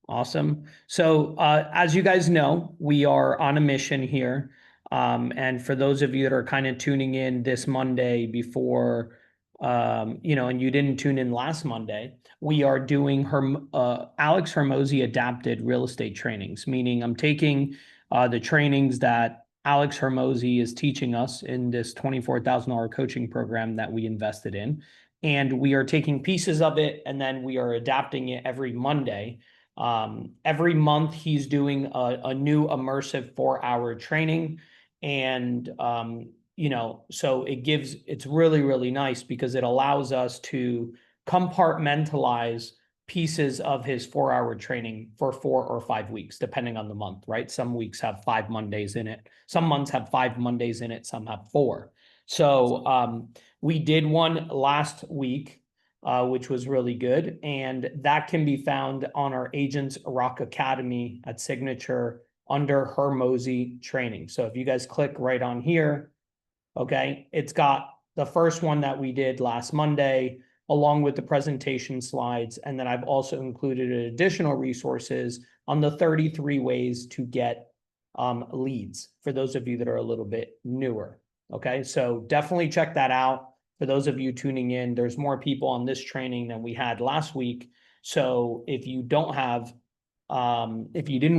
Awesome. So, as you guys know, we are on a mission here. And for those of you that are kind of tuning in this Monday before, and you didn't tune in last Monday, we are doing Alex Hormozi adapted real estate trainings, meaning I'm taking the trainings that Alex Hormozi is teaching us in this $24,000 coaching program that we invested in. And we are taking pieces of it and then we are adapting it every Monday. Every month he's doing a new immersive 4-hour training. And, so it's really, really nice because it allows us to compartmentalize pieces of his 4-hour training for 4 or 5 weeks, depending on the month, right? Some weeks have 5 Mondays in it. Some months have 5 Mondays in it. Some have 4. So we did one last week, which was really good. And that can be found on our Agents Rock Academy at Signature under Hormozi training. So if you guys click right on here, okay, it's got the first one that we did last Monday, along with the presentation slides. And then I've also included additional resources on the 33 ways to get leads for those of you that are a little bit newer. Okay, so definitely check that out. For those of you tuning in, there's more people on this training than we had last week. So if you didn't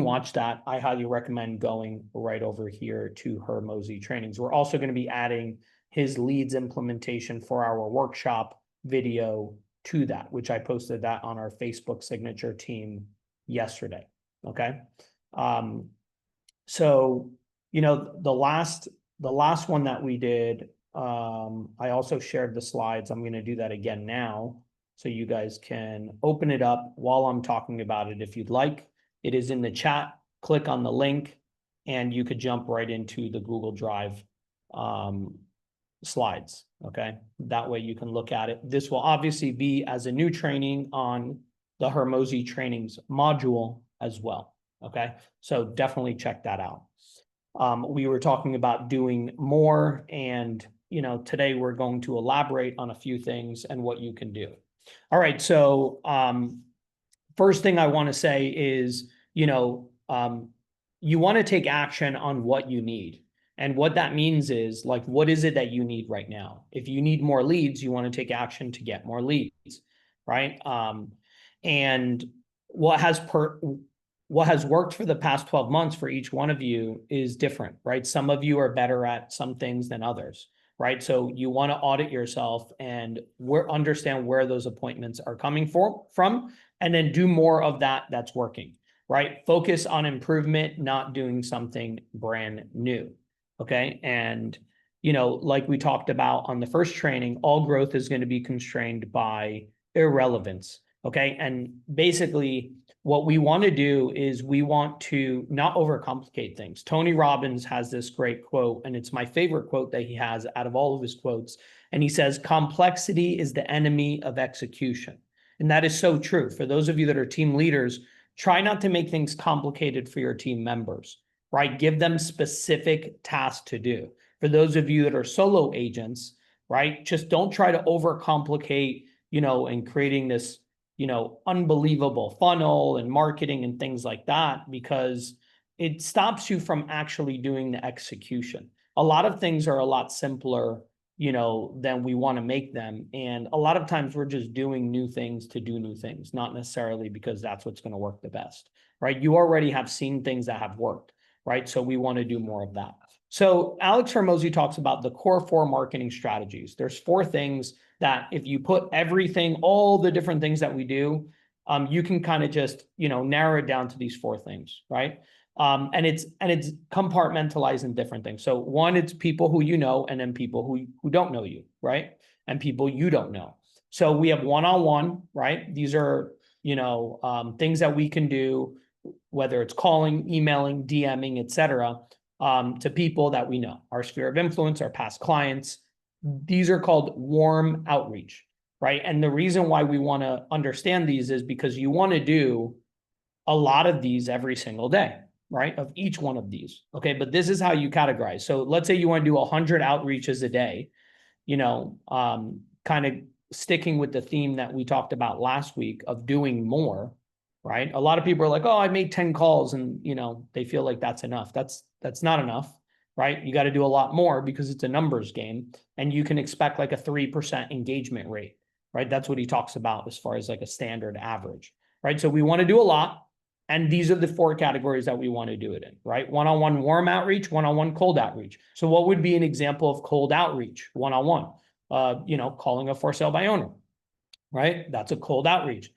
watch that, I highly recommend going right over here to Hormozi trainings. We're also going to be adding his leads implementation for our workshop video to that, which I posted that on our Facebook signature team yesterday. Okay. So, the last one that we did, I also shared the slides. I'm going to do that again now, so you guys can open it up while I'm talking about it if you'd like. It is in the chat. Click on the link, and you could jump right into the Google Drive slides, okay? That way you can look at it. This will obviously be as a new training on the Hormozi trainings module as well, okay? So definitely check that out. We were talking about doing more, and today we're going to elaborate on a few things and what you can do. All right, so first thing I want to say is, you want to take action on what you need. And what that means is, like, what is it that you need right now? If you need more leads, you want to take action to get more leads, right? And what has worked for the past 12 months for each one of you is different, right? Some of you are better at some things than others, right? So you want to audit yourself and understand where those appointments are coming from, and then do more of that that's working, right? Focus on improvement, not doing something brand new, okay? And, like we talked about on the first training, all growth is going to be constrained by irrelevance, okay? And basically, what we want to do is we want to not overcomplicate things. Tony Robbins has this great quote, and it's my favorite quote that he has out of all of his quotes. And he says, complexity is the enemy of execution. And that is so true. For those of you that are team leaders, try not to make things complicated for your team members, right? Give them specific tasks to do. For those of you that are solo agents, right? Just don't try to overcomplicate, and creating this unbelievable funnel and marketing and things like that, because it stops you from actually doing the execution. A lot of things are a lot simpler, than we want to make them. And a lot of times we're just doing new things to do new things, not necessarily because that's what's going to work the best, right? You already have seen things that have worked, right? So we want to do more of that. So Alex Hormozi talks about the core 4 marketing strategies. There's 4 things that if you put everything, all the different things that we do, you can kind of just, narrow it down to these 4 things, right? And it's compartmentalized in different things. So one, it's people who you know, and then people who don't know you, right? And people you don't know. So we have one-on-one, right? These are, things that we can do, whether it's calling, emailing, DMing, etc., to people that we know, our sphere of influence, our past clients. These are called warm outreach, right? And the reason why we want to understand these is because you want to do a lot of these every single day, right? Of each one of these. Okay. But this is how you categorize. So let's say you want to do 100 outreaches a day, kind of sticking with the theme that we talked about last week of doing more, right? A lot of people are like, oh, I made 10 calls and, they feel like that's enough. That's not enough, right? You got to do a lot more because it's a numbers game, and you can expect like a 3% engagement rate, right? That's what he talks about as far as like a standard average, right? So we want to do a lot. And these are the 4 categories that we want to do it in, right? One-on-one warm outreach, one-on-one cold outreach. So what would be an example of cold outreach, one-on-one? Calling a for sale by owner, right? That's a cold outreach.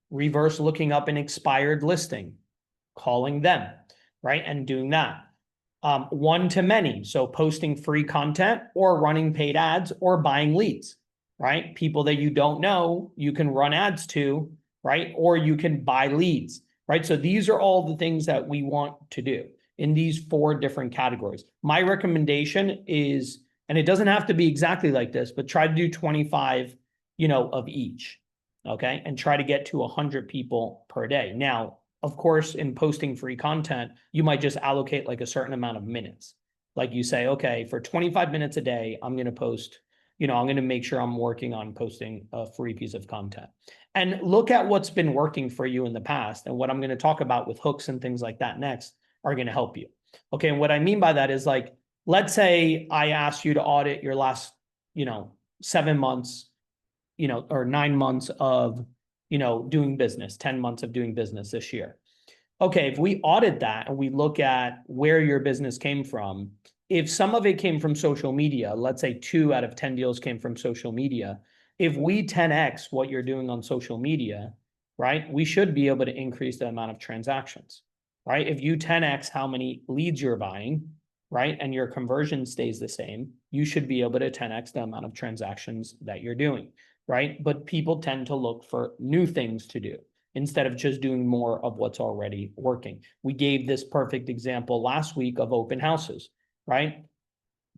Reverse looking up an expired listing, calling them, right? And doing that. One to many. So posting free content or running paid ads or buying leads, right? People that you don't know, you can run ads to, right? Or you can buy leads, right? So these are all the things that we want to do in these 4 different categories. My recommendation is, and it doesn't have to be exactly like this, but try to do 25, of each, okay? And try to get to 100 people per day. Now, of course, in posting free content, you might just allocate like a certain amount of minutes. Like you say, okay, for 25 minutes a day, I'm going to post, I'm going to make sure I'm working on posting a free piece of content. And look at what's been working for you in the past. And what I'm going to talk about with hooks and things like that next are going to help you. Okay. And what I mean by that is, like, let's say I asked you to audit your last, 7 months, or 9 months of, doing business, 10 months of doing business this year. Okay, if we audit that and we look at where your business came from, if some of it came from social media, let's say 2 out of 10 deals came from social media. If we 10x what you're doing on social media, right, we should be able to increase the amount of transactions, right? If you 10x how many leads you're buying, right, and your conversion stays the same, you should be able to 10x the amount of transactions that you're doing, right? But people tend to look for new things to do instead of just doing more of what's already working. We gave this perfect example last week of open houses, right?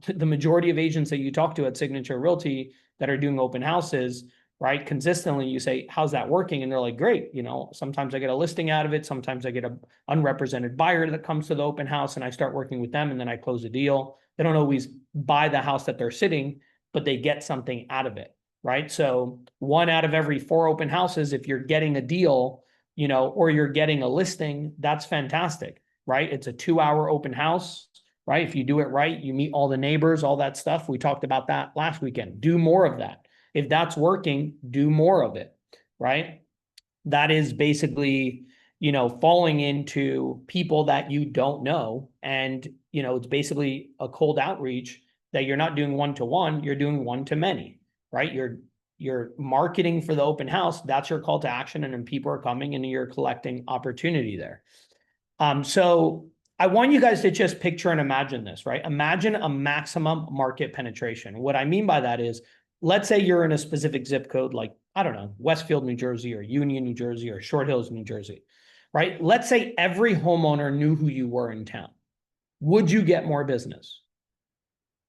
The majority of agents that you talk to at Signature Realty that are doing open houses, right, consistently, you say, how's that working? And they're like, great. Sometimes I get a listing out of it. Sometimes I get an unrepresented buyer that comes to the open house and I start working with them and then I close a deal. They don't always buy the house that they're sitting, but they get something out of it, right? So 1 out of every 4 open houses, if you're getting a deal, or you're getting a listing, that's fantastic, right? It's a 2-hour open house, right? If you do it right, you meet all the neighbors, all that stuff. We talked about that last weekend. Do more of that. If that's working, do more of it, right? That is basically, falling into people that you don't know. And, it's basically a cold outreach that you're not doing one-to-one, you're doing one-to-many, right? You're marketing for the open house. That's your call to action. And then people are coming and you're collecting opportunity there. So I want you guys to just picture and imagine this, right? Imagine a maximum market penetration. What I mean by that is, let's say you're in a specific zip code, like, I don't know, Westfield, New Jersey, or Union, New Jersey, or Short Hills, New Jersey, right? Let's say every homeowner knew who you were in town. Would you get more business?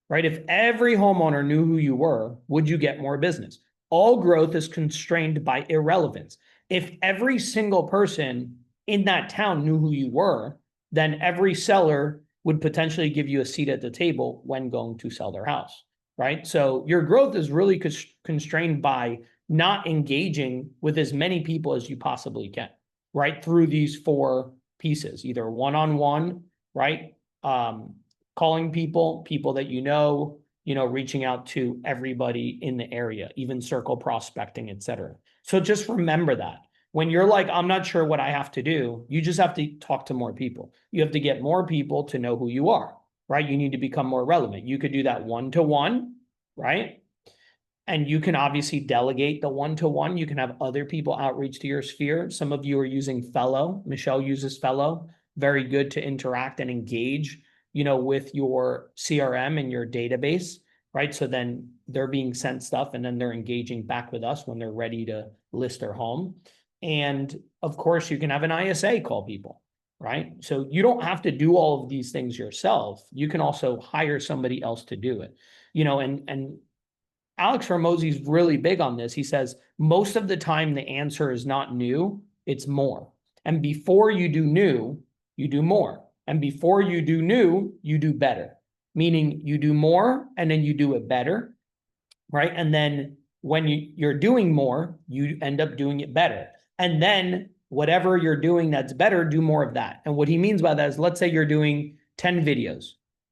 Right? If every homeowner knew who you were, would you get more business? All growth is constrained by irrelevance. If every single person in that town knew who you were, then every seller would potentially give you a seat at the table when going to sell their house, right? So your growth is really constrained by not engaging with as many people as you possibly can, right? Through these 4 pieces, either one-on-one, right? Calling people that reaching out to everybody in the area, even circle prospecting, etc. So just remember that. When you're like, I'm not sure what I have to do, you just have to talk to more people. You have to get more people to know who you are, right? You need to become more relevant. You could do that one-to-one, right? And you can obviously delegate the one-to-one. You can have other people outreach to your sphere. Some of you are using Fellow. Michelle uses Fellow. Very good to interact and engage, with your CRM and your database, right? So then they're being sent stuff and then they're engaging back with us when they're ready to list their home. And of course, you can have an ISA call people, right? So you don't have to do all of these things yourself. You can also hire somebody else to do it, and Alex Hormozi is really big on this. He says, most of the time, the answer is not new, it's more. And before you do new, you do more. And before you do new, you do better, meaning you do more and then you do it better, right? And then when you're doing more, you end up doing it better. And then whatever you're doing that's better, do more of that. And what he means by that is, let's say you're doing 10 videos,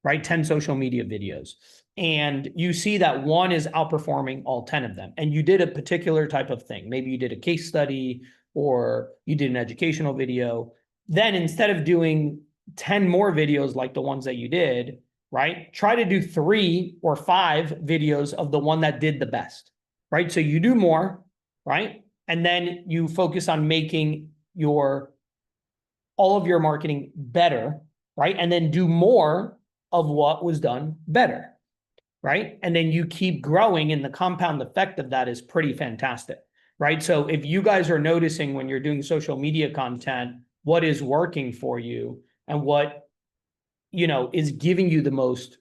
right? 10 social media videos. And you see that one is outperforming all 10 of them. And you did a particular type of thing. Maybe you did a case study or you did an educational video. Then instead of doing 10 more videos like the ones that you did, right? Try to do 3 or 5 videos of the one that did the best, right? So you do more, right? And then you focus on making all of your marketing better, right? And then do more of what was done better, right? And then you keep growing, and the compound effect of that is pretty fantastic, right? So if you guys are noticing when you're doing social media content, what is working for you and what, is giving you the most,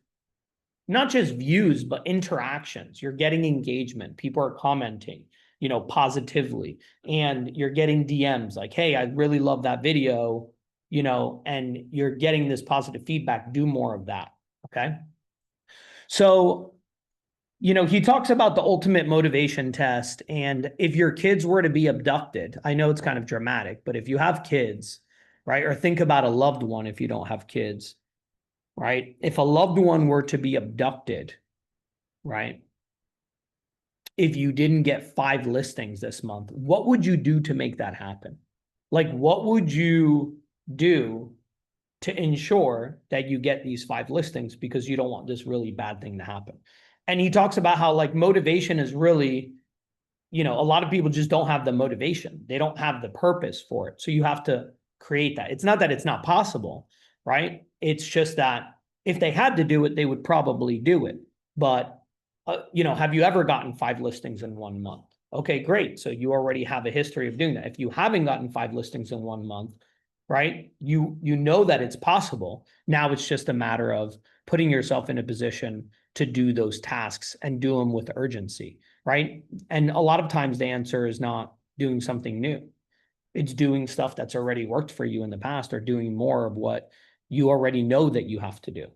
not just views, but interactions, you're getting engagement, people are commenting, positively, and you're getting DMs like, hey, I really love that video, and you're getting this positive feedback, do more of that. Okay. So, he talks about the ultimate motivation test. And if your kids were to be abducted, I know it's kind of dramatic, but if you have kids, right, or think about a loved one, if you don't have kids, right, if a loved one were to be abducted, right, if you didn't get 5 listings this month, what would you do to make that happen? Like, what would you do to ensure that you get these 5 listings, because you don't want this really bad thing to happen? And he talks about how, like, motivation is really, a lot of people just don't have the motivation. They don't have the purpose for it. So you have to create that. It's not that it's not possible, right? It's just that if they had to do it, they would probably do it. But have you ever gotten 5 listings in 1 month? Okay, great. So you already have a history of doing that. If you haven't gotten 5 listings in 1 month, right, you know that it's possible. Now it's just a matter of putting yourself in a position to do those tasks and do them with urgency, right? And a lot of times the answer is not doing something new. It's doing stuff that's already worked for you in the past, or doing more of what you already know that you have to do.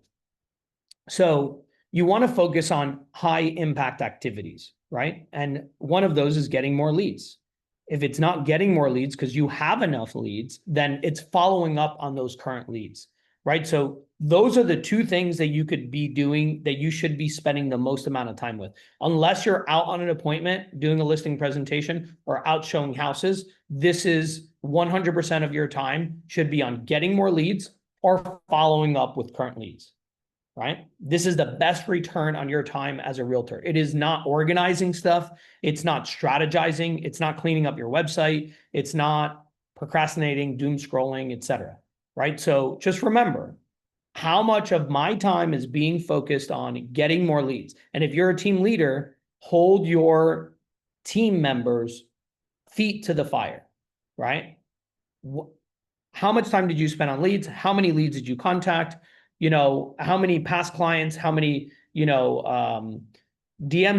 So you want to focus on high impact activities, right? And one of those is getting more leads. If it's not getting more leads because you have enough leads, then it's following up on those current leads, right? So those are the 2 things that you could be doing, that you should be spending the most amount of time with. Unless you're out on an appointment, doing a listing presentation, or out showing houses, this is 100% of your time should be on getting more leads or following up with current leads. Right? This is the best return on your time as a realtor. It is not organizing stuff. It's not strategizing. It's not cleaning up your website. It's not procrastinating, doom scrolling, etc. Right? So just remember, how much of my time is being focused on getting more leads? And if you're a team leader, hold your team members' feet to the fire, right? How much time did you spend on leads? How many leads did you contact? How many past clients, how many, DMs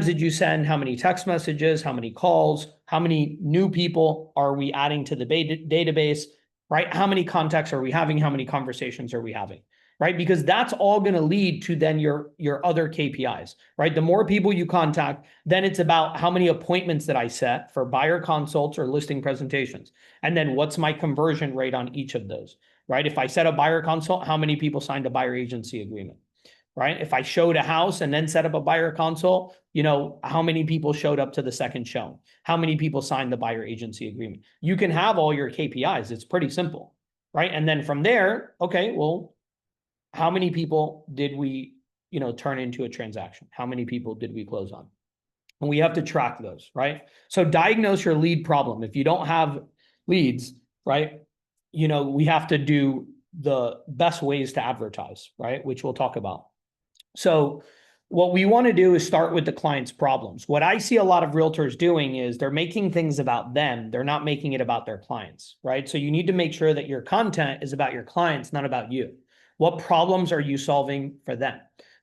did you send? How many text messages? How many calls? How many new people are we adding to the database, right? How many contacts are we having? How many conversations are we having, right? Because that's all going to lead to then your other KPIs, right? The more people you contact, then it's about how many appointments that I set for buyer consults or listing presentations. And then what's my conversion rate on each of those, right? If I set a buyer consult, how many people signed a buyer agency agreement, right? If I showed a house and then set up a buyer consult, how many people showed up to the second showing? How many people signed the buyer agency agreement? You can have all your KPIs. It's pretty simple, right? And then from there, okay, well, how many people did we, turn into a transaction? How many people did we close on? And we have to track those, right? So diagnose your lead problem. If you don't have leads, right, we have to do the best ways to advertise, right? Which we'll talk about. So what we want to do is start with the client's problems. What I see a lot of realtors doing is they're making things about them. They're not making it about their clients, right? So you need to make sure that your content is about your clients, not about you. What problems are you solving for them?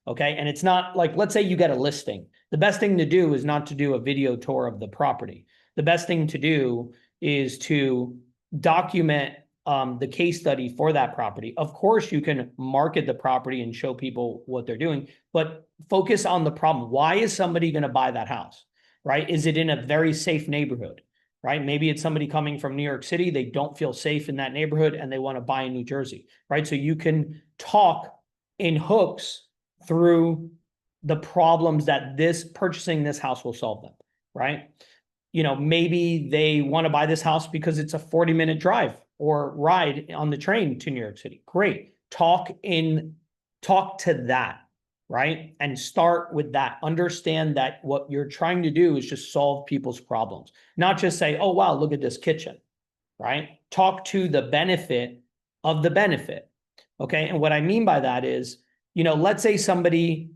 Okay. And it's not like, let's say you get a listing. The best thing to do is not to do a video tour of the property. The best thing to do is to document the case study for that property. Of course, you can market the property and show people what they're doing, but focus on the problem. Why is somebody going to buy that house, right? Is it in a very safe neighborhood? right? Maybe it's somebody coming from New York City. They don't feel safe in that neighborhood and they want to buy in New Jersey, right? So you can talk in hooks through the problems that purchasing this house will solve them, right? Maybe they want to buy this house because it's a 40-minute drive or ride on the train to New York City. Great. Talk to that, right? And start with that. Understand that what you're trying to do is just solve people's problems, not just say, oh, wow, look at this kitchen, right? Talk to the benefit of the benefit. Okay. And what I mean by that is, let's say somebody,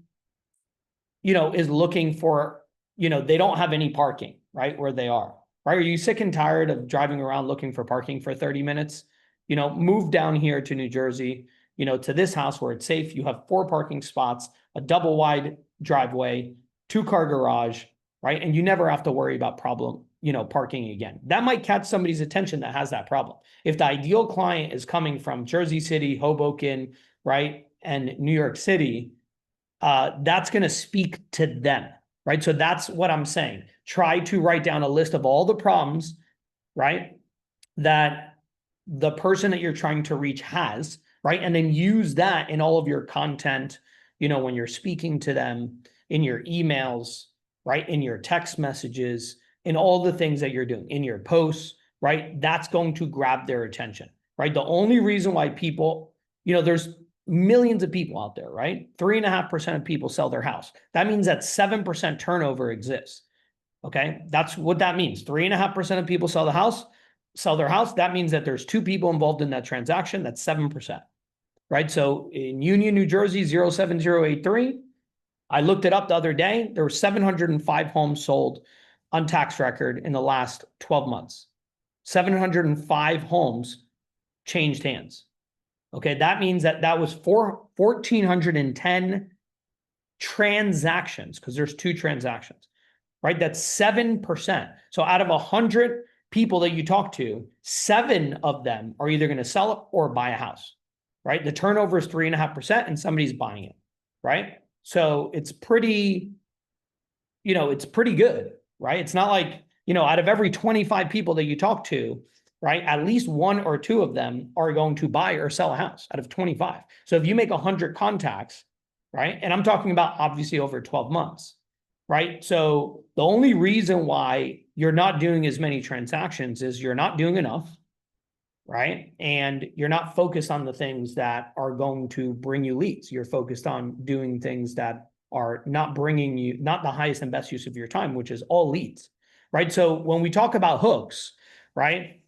is looking for, they don't have any parking, right, where they are, right? Are you sick and tired of driving around looking for parking for 30 minutes? Move down here to New Jersey, to this house where it's safe. You have 4 parking spots, a double wide driveway, 2-car garage, right? And you never have to worry about parking again. That might catch somebody's attention that has that problem. If the ideal client is coming from Jersey City, Hoboken, right, and New York City, that's going to speak to them, right? So that's what I'm saying. Try to write down a list of all the problems, right, that the person that you're trying to reach has, right? And then use that in all of your content, when you're speaking to them, in your emails, right, in your text messages, in all the things that you're doing, in your posts, right? That's going to grab their attention, right? The only reason why people, there's millions of people out there, right? 3.5% of people sell their house. That means that 7% turnover exists. Okay. That's what that means. 3.5% of people sell their house. That means that there's 2 people involved in that transaction. That's 7%, right? So in Union, New Jersey, 07083, I looked it up the other day. There were 705 homes sold on tax record in the last 12 months. 705 homes changed hands. Okay, that means that was 1,410 transactions, because there's 2 transactions, right? That's 7%. So out of 100 people that you talk to, 7 of them are either going to sell it or buy a house, right? The turnover is 3.5% and somebody's buying it, right? So it's pretty good, right? It's not like, out of every 25 people that you talk to, right, at least 1 or 2 of them are going to buy or sell a house out of 25. So if you make 100 contacts, right, and I'm talking about obviously over 12 months, right? So the only reason why you're not doing as many transactions is you're not doing enough, right? And you're not focused on the things that are going to bring you leads. You're focused on doing things that are not bringing you, not the highest and best use of your time, which is all leads, right? So when we talk about hooks, right,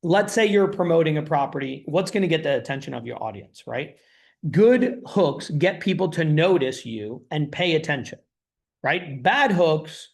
let's say you're promoting a property, what's going to get the attention of your audience, right? Good hooks get people to notice you and pay attention, right? Bad hooks,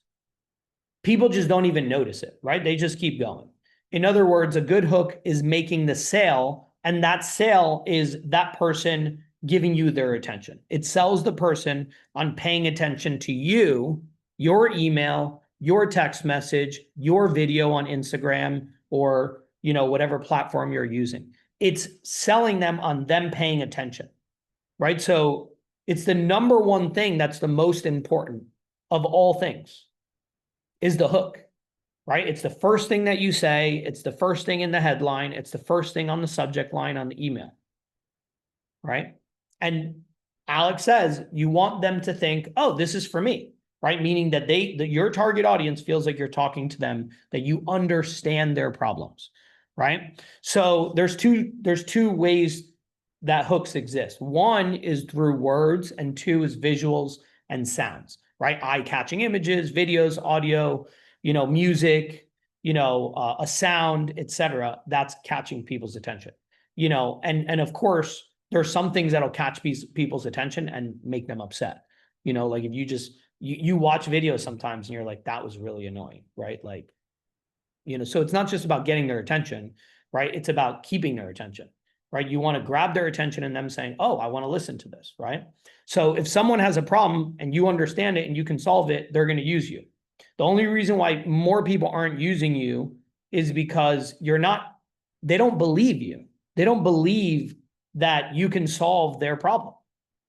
people just don't even notice it, right? They just keep going. In other words, a good hook is making the sale, and that sale is that person giving you their attention. It sells the person on paying attention to you, your email, your text message, your video on Instagram, or whatever platform you're using. It's selling them on them paying attention, right? So it's the number one thing that's the most important of all things is the hook, right? It's the first thing that you say. It's the first thing in the headline. It's the first thing on the subject line on the email, right? And Alex says you want them to think, oh, this is for me, right? Meaning that your target audience feels like you're talking to them, that you understand their problems, right? So there's two ways that hooks exist. One is through words, and 2 is visuals and sounds, right? Eye-catching images, videos, audio, music, a sound, etc. That's catching people's attention, and of course, there's some things that'll catch people's attention and make them upset. Like if you watch videos sometimes and you're like, that was really annoying, right? Like, so it's not just about getting their attention, right? It's about keeping their attention, right? You want to grab their attention and them saying, oh, I want to listen to this, right? So if someone has a problem and you understand it and you can solve it, they're going to use you. The only reason why more people aren't using you is because they don't believe you. They don't believe that you can solve their problem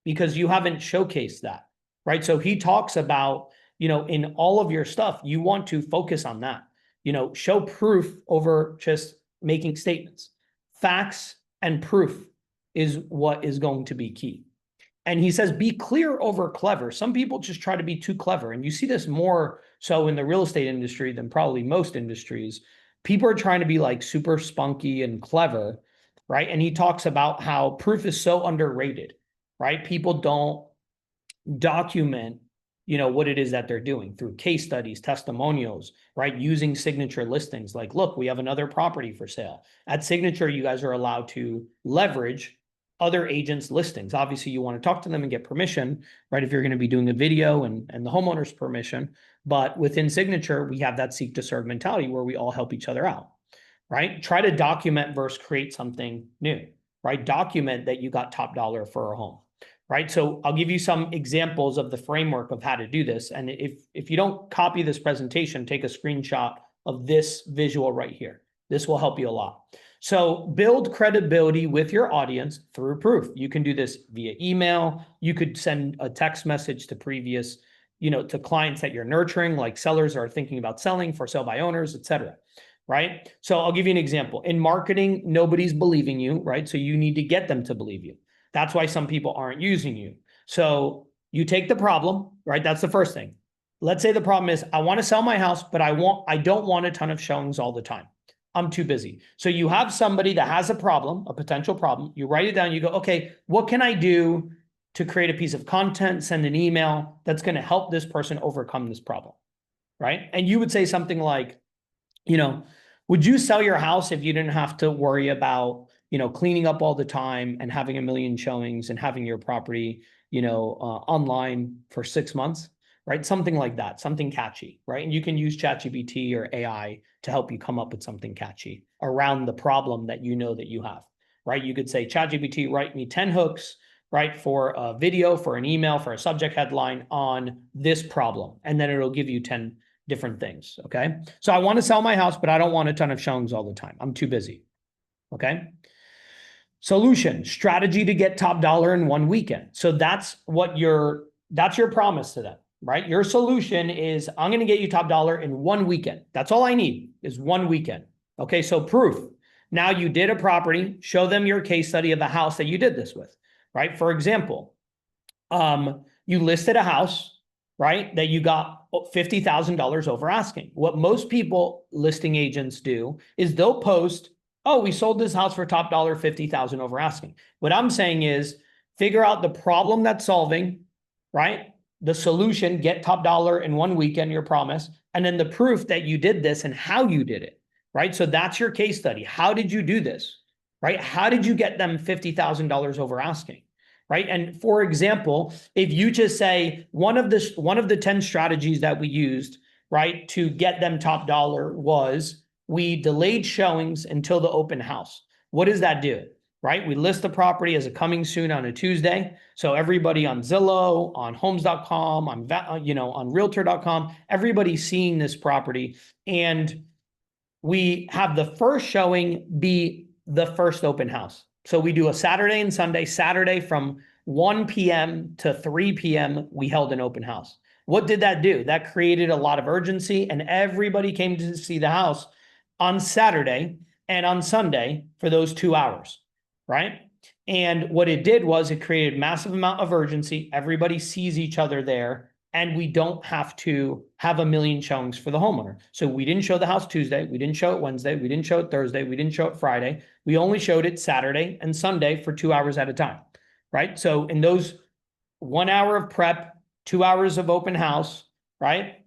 because you haven't showcased that, right? So he talks about, in all of your stuff, you want to focus on that. show proof over just making statements. Facts and proof is what is going to be key. And he says, be clear over clever. Some people just try to be too clever. And you see this more so in the real estate industry than probably most industries. People are trying to be like super spunky and clever, right? And he talks about how proof is so underrated, right? People don't document, what it is that they're doing through case studies, testimonials, right? Using signature listings. Like, look, we have another property for sale. At Signature, you guys are allowed to leverage other agents' listings. Obviously, you want to talk to them and get permission, right? If you're going to be doing a video and the homeowner's permission. But within Signature, we have that seek to serve mentality where we all help each other out, right? Try to document versus create something new, right? Document that you got top dollar for a home, right? So I'll give you some examples of the framework of how to do this. And if you don't copy this presentation, take a screenshot of this visual right here. This will help you a lot. So build credibility with your audience through proof. You can do this via email. You could send a text message to previous, to clients that you're nurturing, like sellers are thinking about selling, for sale by owners, etc. Right? So I'll give you an example. In marketing, nobody's believing you, right? So you need to get them to believe you. That's why some people aren't using you. So you take the problem, right? That's the first thing. Let's say the problem is, I want to sell my house, but I don't want a ton of showings all the time. I'm too busy. So you have somebody that has a problem, a potential problem. You write it down. You go, okay, what can I do to create a piece of content, send an email that's going to help this person overcome this problem, right? And you would say something like, would you sell your house if you didn't have to worry about, cleaning up all the time and having a million showings and having your property, online for 6 months, right? Something like that, something catchy, right? And you can use ChatGPT or AI to help you come up with something catchy around the problem that that you have, right? You could say, ChatGPT, write me 10 hooks, right? For a video, for an email, for a subject headline on this problem. And then it'll give you 10 different things, okay? So I want to sell my house, but I don't want a ton of showings all the time. I'm too busy, okay? Solution, strategy to get top dollar in one weekend. So that's your promise to them, right? Your solution is, I'm going to get you top dollar in one weekend. That's all I need is one weekend. Okay, so proof. Now you did a property, show them your case study of the house that you did this with, right? For example, you listed a house, right, that you got $50,000 over asking. What most people, listing agents, do is they'll post, oh, we sold this house for top dollar, 50,000 over asking. What I'm saying is, figure out the problem that's solving, right? The solution, get top dollar in one weekend, your promise, and then the proof that you did this and how you did it, right? So that's your case study. How did you do this, right? How did you get them $50,000 over asking, right? And for example, if you just say one of the 10 strategies that we used, right, to get them top dollar was we delayed showings until the open house. What does that do? Right? We list the property as a coming soon on a Tuesday. So everybody on Zillow, on homes.com, on realtor.com, everybody's seeing this property. And we have the first showing be the first open house. So we do a Saturday and Sunday. Saturday from 1 p.m. to 3 p.m., we held an open house. What did that do? That created a lot of urgency, and everybody came to see the house on Saturday and on Sunday for those 2 hours, right? And what it did was it created massive amount of urgency. Everybody sees each other there, and we don't have to have a million showings for the homeowner. So we didn't show the house Tuesday. We didn't show it Wednesday. We didn't show it Thursday. We didn't show it Friday. We only showed it Saturday and Sunday for 2 hours at a time, right? So in those 1 hour of prep, 2 hours of open house, right?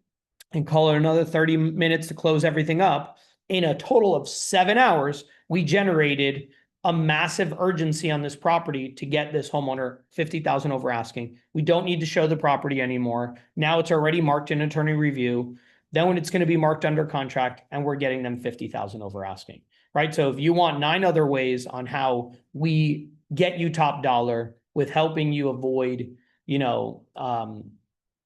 And call it another 30 minutes to close everything up. In a total of 7 hours, we generated a massive urgency on this property to get this homeowner 50,000 over asking. We don't need to show the property anymore. Now it's already marked in attorney review. Then when it's going to be marked under contract, and we're getting them 50,000 over asking, right? So if you want 9 other ways on how we get you top dollar with helping you avoid,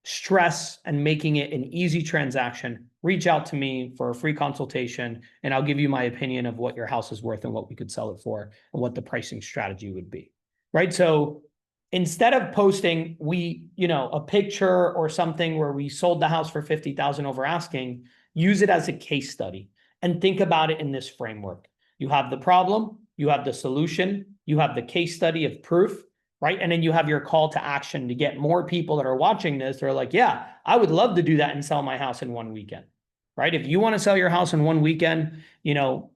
stress and making it an easy transaction, reach out to me for a free consultation, and I'll give you my opinion of what your house is worth and what we could sell it for and what the pricing strategy would be, right? So instead of posting a picture or something where we sold the house for 50,000 over asking, use it as a case study and think about it in this framework. You have the problem, you have the solution, you have the case study of proof, right? And then you have your call to action to get more people that are watching this. They're like, yeah, I would love to do that and sell my house in one weekend, right? If you want to sell your house in one weekend, you know,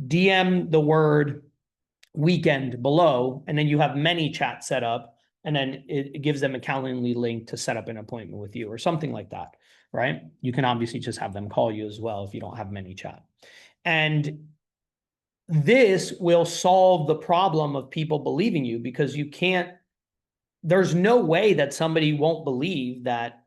DM the word weekend below, and then you have ManyChat set up, and then it gives them a Calendly link to set up an appointment with you or something like that, right? You can obviously just have them call you as well if you don't have ManyChat. And this will solve the problem of people believing you, because you can't, there's no way that somebody won't believe that,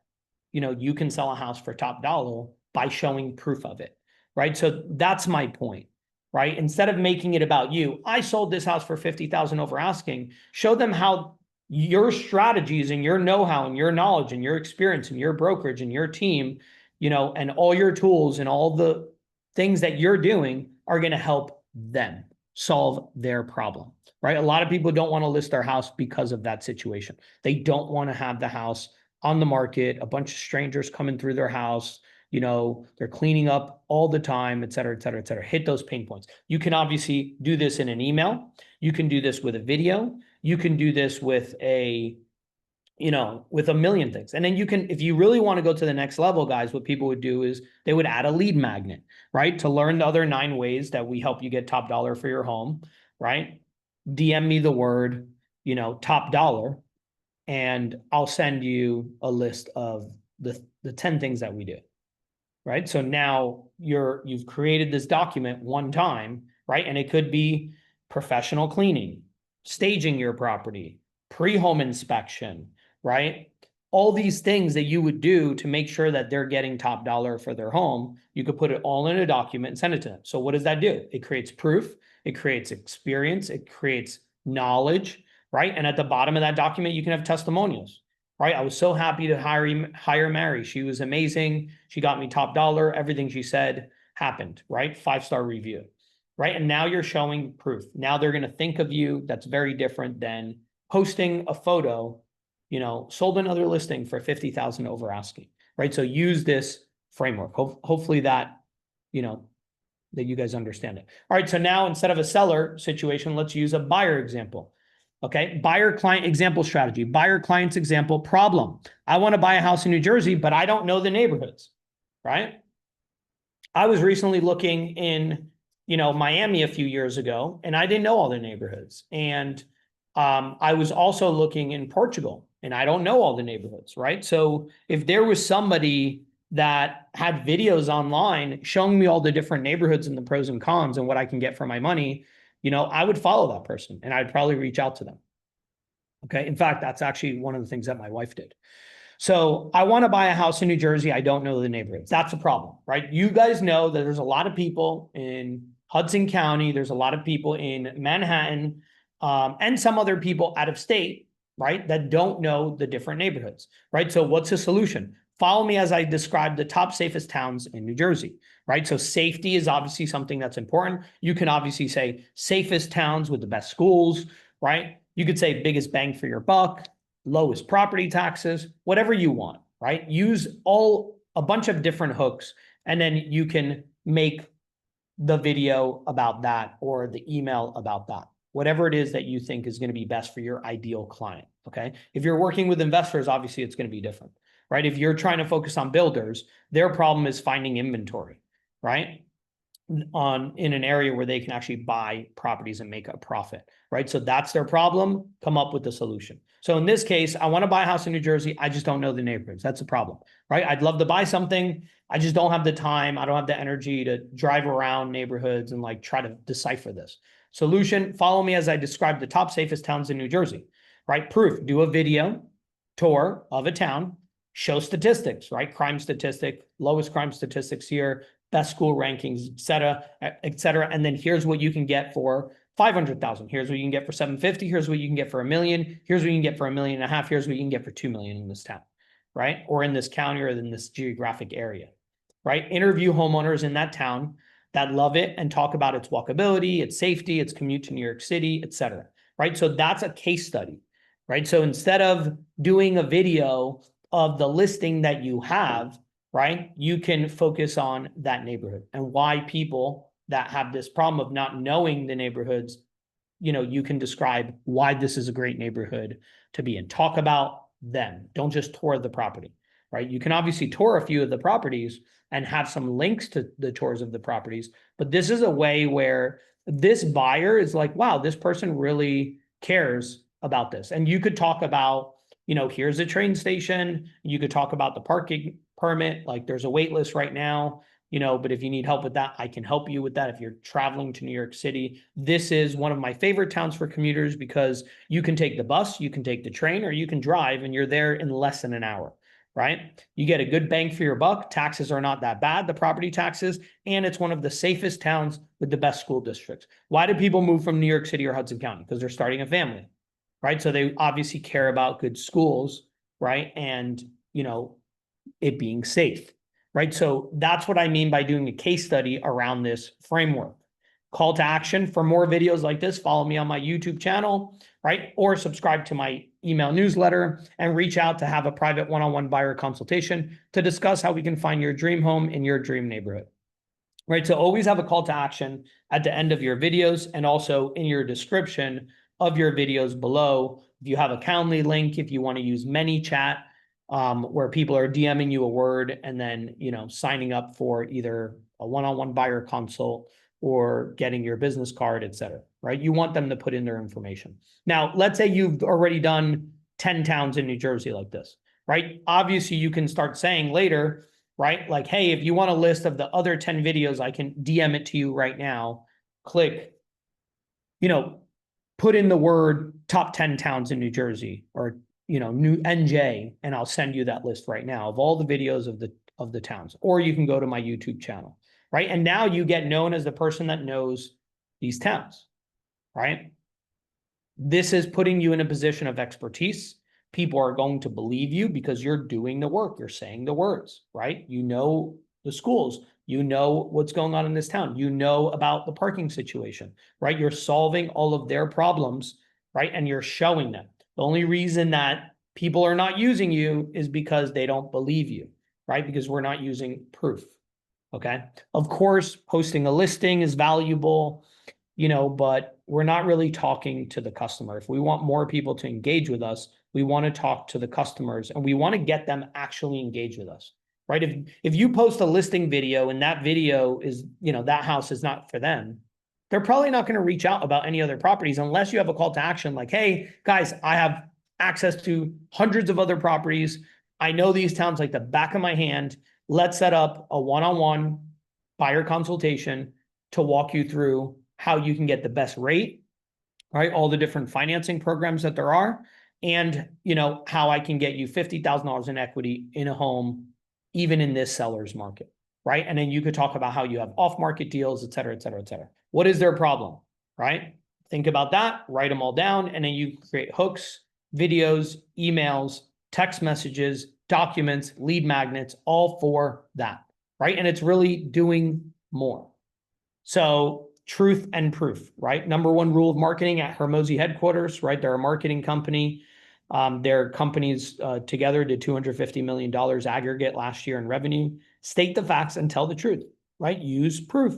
you know, you can sell a house for top dollar by showing proof of it, right? So that's my point, right? Instead of making it about you, I sold this house for 50,000 over asking, show them how your strategies and your know-how and your knowledge and your experience and your brokerage and your team, you know, and all your tools and all the things that you're doing are going to help them solve their problem, right? A lot of people don't want to list their house because of that situation. They don't want to have the house on the market, a bunch of strangers coming through their house, you know, they're cleaning up all the time, et cetera, et cetera, et cetera. Hit those pain points. You can obviously do this in an email. You can do this with a video. You can do this with a, you know, with a million things. And then you can, if you really want to go to the next level, guys, what people would do is they would add a lead magnet, right? To learn the other 9 ways that we help you get top dollar for your home, right? DM me the word, you know, top dollar, and I'll send you a list of the 10 things that we do, right? So now you've created this document one time, right? And it could be professional cleaning, staging your property, pre-home inspection, right? All these things that you would do to make sure that they're getting top dollar for their home, you could put it all in a document and send it to them. So what does that do? It creates proof, it creates experience, it creates knowledge, right? And at the bottom of that document, you can have testimonials, right? I was so happy to hire Mary. She was amazing. She got me top dollar. Everything she said happened, right? 5-star review, right? And now you're showing proof. Now they're going to think of you. That's very different than posting a photo, you know, sold another listing for 50,000 over asking, right? So use this framework. Hopefully that, you know, that you guys understand it. All right. So now instead of a seller situation, let's use a buyer example. Okay. Buyer client example strategy, buyer client's example problem. I want to buy a house in New Jersey, but I don't know the neighborhoods, right? I was recently looking in, you know, Miami a few years ago, and I didn't know all the neighborhoods. And I was also looking in Portugal, and I don't know all the neighborhoods, right? So if there was somebody that had videos online showing me all the different neighborhoods and the pros and cons and what I can get for my money, you know, I would follow that person and I'd probably reach out to them. Okay. In fact, that's actually one of the things that my wife did. So I want to buy a house in New Jersey. I don't know the neighborhoods. That's a problem, right? You guys know that there's a lot of people in Hudson County. There's a lot of people in Manhattan, and some other people out of state, right, that don't know the different neighborhoods, right? So what's the solution? Follow me as I describe the top safest towns in New Jersey, right? So safety is obviously something that's important. You can obviously say safest towns with the best schools, right? You could say biggest bang for your buck, lowest property taxes, whatever you want, right? Use a bunch of different hooks, and then you can make the video about that or the email about that, whatever it is that you think is going to be best for your ideal client. Okay. If you're working with investors, obviously it's going to be different, right? If you're trying to focus on builders, their problem is finding inventory, right? In an area where they can actually buy properties and make a profit, right? So that's their problem. Come up with the solution. So in this case, I want to buy a house in New Jersey. I just don't know the neighborhoods. That's the problem, right? I'd love to buy something. I just don't have the time. I don't have the energy to drive around neighborhoods and like try to decipher this. Solution, follow me as I describe the top safest towns in New Jersey, right? Proof, do a video tour of a town, show statistics, right? Crime statistic, lowest crime statistics here, best school rankings, et cetera. And then here's what you can get for 500,000. Here's what you can get for 750. Here's what you can get for $1 million. Here's what you can get for $1.5 million. Here's what you can get for 2 million in this town, right? Or in this county or in this geographic area, right? Interview homeowners in that town that love it and talk about its walkability, its safety, its commute to New York City, et cetera, right? So that's a case study, right? So instead of doing a video of the listing that you have, right? You can focus on that neighborhood and why people that have this problem of not knowing the neighborhoods, you can describe why this is a great neighborhood to be in. Talk about them. Don't just tour the property, right? You can obviously tour a few of the properties and have some links to the tours of the properties, but this is a way where this buyer is like, wow, this person really cares about this. And you could talk about, here's a train station. You could talk about the parking permit, like there's a wait list right now, but if you need help with that, I can help you with that. If you're traveling to New York City, this is one of my favorite towns for commuters because you can take the bus, you can take the train, or you can drive and you're there in less than an hour, right? You get a good bang for your buck. Taxes are not that bad, the property taxes, and it's one of the safest towns with the best school districts. Why do people move from New York City or Hudson County? Because they're starting a family, right? So they obviously care about good schools, right? And, it being safe, right? So that's what I mean by doing a case study around this framework. Call to action for more videos like this, follow me on my YouTube channel, right? Or subscribe to my email newsletter and reach out to have a private one-on-one buyer consultation to discuss how we can find your dream home in your dream neighborhood, right? So always have a call to action at the end of your videos and also in your description of your videos below. If you have a Calendly link, if you want to use ManyChat, where people are DMing you a word and then, signing up for either a one-on-one buyer consult or getting your business card, et cetera, right? You want them to put in their information. Now, let's say you've already done 10 towns in New Jersey like this, right? Obviously, you can start saying later, right? Like, hey, if you want a list of the other 10 videos, I can DM it to you right now. Click, put in the word top 10 towns in New Jersey or new NJ, and I'll send you that list right now of all the videos of the towns, or you can go to my YouTube channel, right? And now you get known as the person that knows these towns, right? This is putting you in a position of expertise. People are going to believe you because you're doing the work, you're saying the words, right? You know the schools, you know what's going on in this town, you know about the parking situation, right? You're solving all of their problems, right? And you're showing them. The only reason that people are not using you is because they don't believe you, right? Because we're not using proof, okay? Of course, posting a listing is valuable, but we're not really talking to the customer. If we want more people to engage with us, we want to talk to the customers and we want to get them actually engaged with us, right? If you post a listing video and that video is, that house is not for them, they're probably not going to reach out about any other properties unless you have a call to action like, hey, guys, I have access to hundreds of other properties. I know these towns like the back of my hand. Let's set up a one-on-one buyer consultation to walk you through how you can get the best rate, right? All the different financing programs that there are, and how I can get you $50,000 in equity in a home, even in this seller's market, right? And then you could talk about how you have off-market deals, et cetera, et cetera, et cetera. What is their problem, right? Think about that, write them all down, and then you create hooks, videos, emails, text messages, documents, lead magnets, all for that, right? And it's really doing more. So truth and proof, right? Number one rule of marketing at Hormozi headquarters, right? They're a marketing company. Their companies together did $250 million aggregate last year in revenue. State the facts and tell the truth, right? Use proof,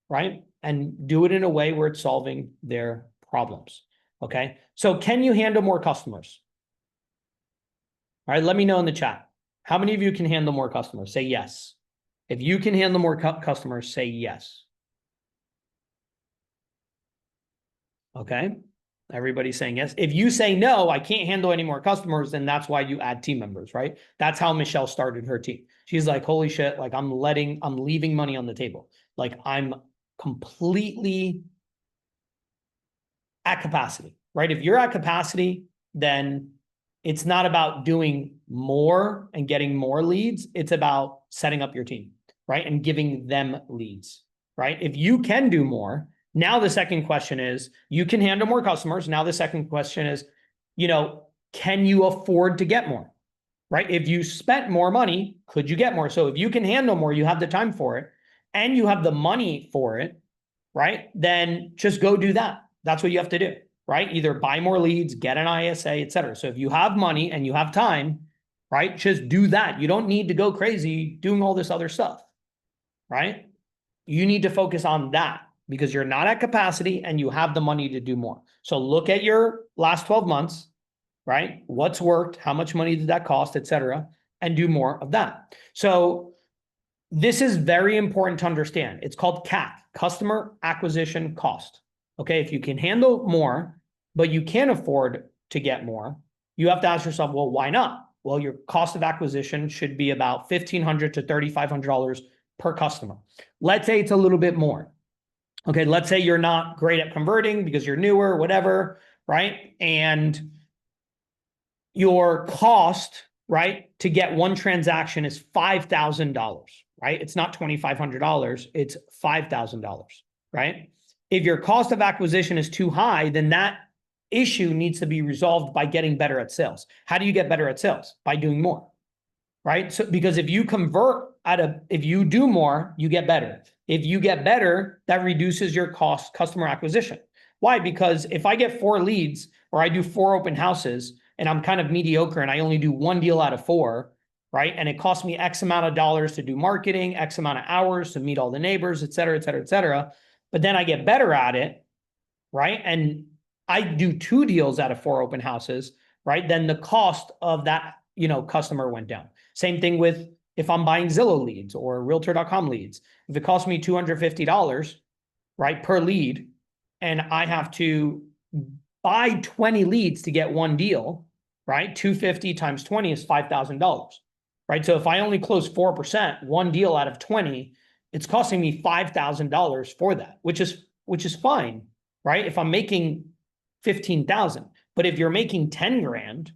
right? And do it in a way where it's solving their problems, okay? So can you handle more customers? All right, let me know in the chat. How many of you can handle more customers? Say yes. If you can handle more customers, say yes. Okay, everybody's saying yes. If you say no, I can't handle any more customers, then that's why you add team members, right? That's how Michelle started her team. She's like, holy shit, like I'm leaving money on the table. Like I'm completely at capacity, right? If you're at capacity, then it's not about doing more and getting more leads. It's about setting up your team, right? And giving them leads, right? If you can do more, now the second question is, you can handle more customers. Now the second question is, can you afford to get more, right? If you spent more money, could you get more? So if you can handle more, you have the time for it and you have the money for it, right? Then just go do that. That's what you have to do, right? Either buy more leads, get an ISA, et cetera. So if you have money and you have time, right? Just do that. You don't need to go crazy doing all this other stuff, right? You need to focus on that because you're not at capacity and you have the money to do more. So look at your last 12 months, right? What's worked? How much money did that cost, et cetera, and do more of that. So this is very important to understand. It's called CAC, customer acquisition cost. Okay, if you can handle more, but you can't afford to get more, you have to ask yourself, well, why not? Well, your cost of acquisition should be about $1,500 to $3,500 per customer. Let's say it's a little bit more. Okay, let's say you're not great at converting because you're newer, whatever, right? And your cost, right, to get one transaction is $5,000, right? It's not $2,500, it's $5,000, right? If your cost of acquisition is too high, then that issue needs to be resolved by getting better at sales. How do you get better at sales? By doing more, right? So because if you convert if you do more, you get better. If you get better, that reduces your customer acquisition. Why? Because if I get 4 leads or I do 4 open houses and I'm kind of mediocre and I only do 1 deal out of 4, right? And it costs me X amount of dollars to do marketing, X amount of hours to meet all the neighbors, et cetera, et cetera, et cetera. But then I get better at it, right? And I do 2 deals out of 4 open houses, right? Then the cost of that, customer went down. Same thing with if I'm buying Zillow leads or Realtor.com leads. If it costs me $250, right, per lead, and I have to buy 20 leads to get 1 deal, right? 250 times 20 is $5,000, right? So if I only close 4%, 1 deal out of 20, it's costing me $5,000 for that, which is fine, right? If I'm making 15,000, but if you're making 10 grand,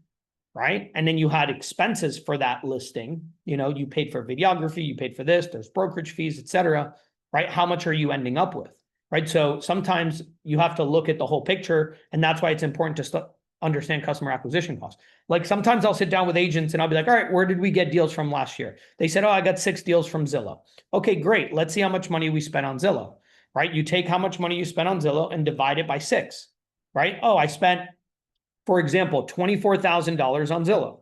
right? And then you had expenses for that listing, you paid for videography, you paid for this, there's brokerage fees, et cetera, right? How much are you ending up with, right? So sometimes you have to look at the whole picture, and that's why it's important to understand customer acquisition costs. Like sometimes I'll sit down with agents and I'll be like, all right, where did we get deals from last year? They said, oh, I got 6 deals from Zillow. Okay, great. Let's see how much money we spent on Zillow, right? You take how much money you spent on Zillow and divide it by 6, right? Oh, I spent, for example, $24,000 on Zillow.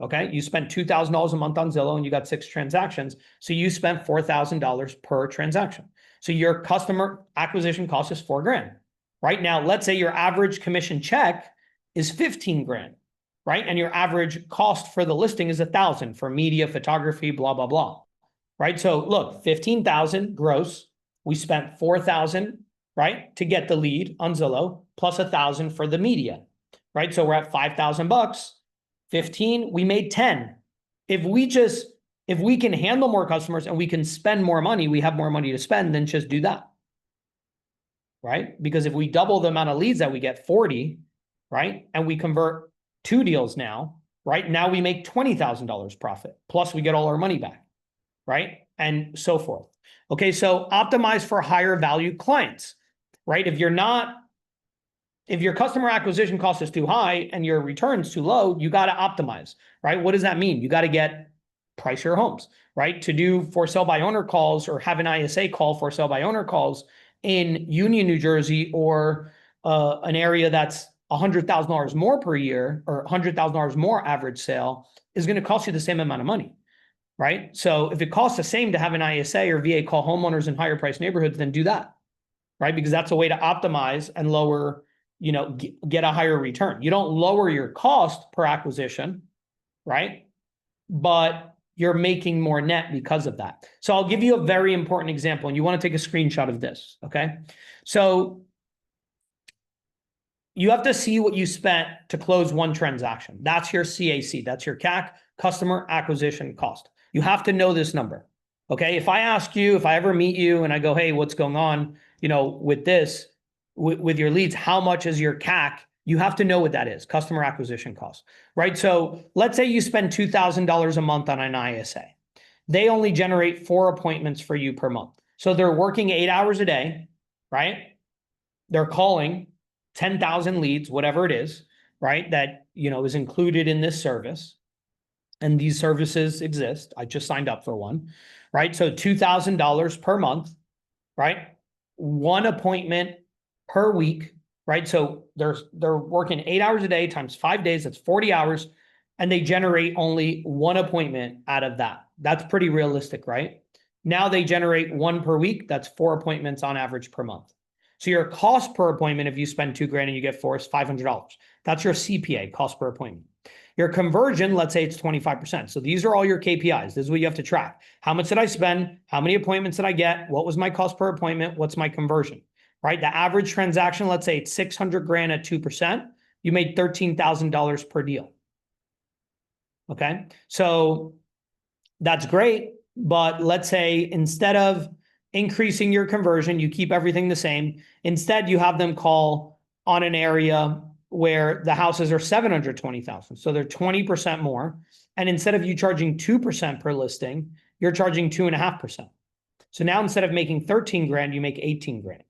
Okay, you spent $2,000 a month on Zillow and you got 6 transactions. So you spent $4,000 per transaction. So your customer acquisition cost is $4 grand. Right now, let's say your average commission check is 15 grand, right? And your average cost for the listing is 1,000 for media, photography, blah, blah, blah. Right? So look, 15,000 gross. We spent 4,000, right, to get the lead on Zillow, plus 1,000 for the media. Right? So we're at $5,000, 15, we made 10. If we can handle more customers and we can spend more money, we have more money to spend, then just do that. Right? Because if we double the amount of leads that we get, 40, right? And we convert 2 deals now, right? Now we make $20,000 profit, plus we get all our money back, right? And so forth. Okay, so optimize for higher value clients, right? If your customer acquisition cost is too high and your returns too low, you got to optimize, right? What does that mean? You got to price your homes, right? To do for sale by owner calls or have an ISA call for sale by owner calls in Union, New Jersey, or an area that's $100,000 more per year or $100,000 more average sale is going to cost you the same amount of money, right? So if it costs the same to have an ISA or VA call homeowners in higher price neighborhoods, then do that, right? Because that's a way to optimize and lower, get a higher return. You don't lower your cost per acquisition, right? But you're making more net because of that. So I'll give you a very important example, and you want to take a screenshot of this, okay? So you have to see what you spent to close 1 transaction. That's your CAC. That's your CAC, customer acquisition cost. You have to know this number, okay? If I ever meet you and I go, hey, what's going on, with this, with your leads, how much is your CAC? You have to know what that is, customer acquisition cost, right? So let's say you spend $2,000 a month on an ISA. They only generate 4 appointments for you per month. So they're working 8 hours a day, right? They're calling 10,000 leads, whatever it is, right? That, is included in this service. And these services exist. I just signed up for one, right? So $2,000 per month, right? 1 appointment per week, right? So they're working 8 hours a day times 5 days. That's 40 hours. and they generate only one appointment out of that. That's pretty realistic, right? Now they generate one per week. That's 4 appointments on average per month. So your cost per appointment, if you spend $2,000 and you get 4, is $500. That's your CPA, cost per appointment. Your conversion, let's say it's 25%. So these are all your KPIs. This is what you have to track. How much did I spend? How many appointments did I get? What was my cost per appointment? What's my conversion, right? The average transaction, let's say it's 600 grand at 2%. You made $13,000 per deal. Okay. So that's great. But let's say instead of increasing your conversion, you keep everything the same. Instead, you have them call on an area where the houses are 720,000. So they're 20% more. And instead of you charging 2% per listing, you're charging 2.5%. So now instead of making 13 grand, you make 18 grand.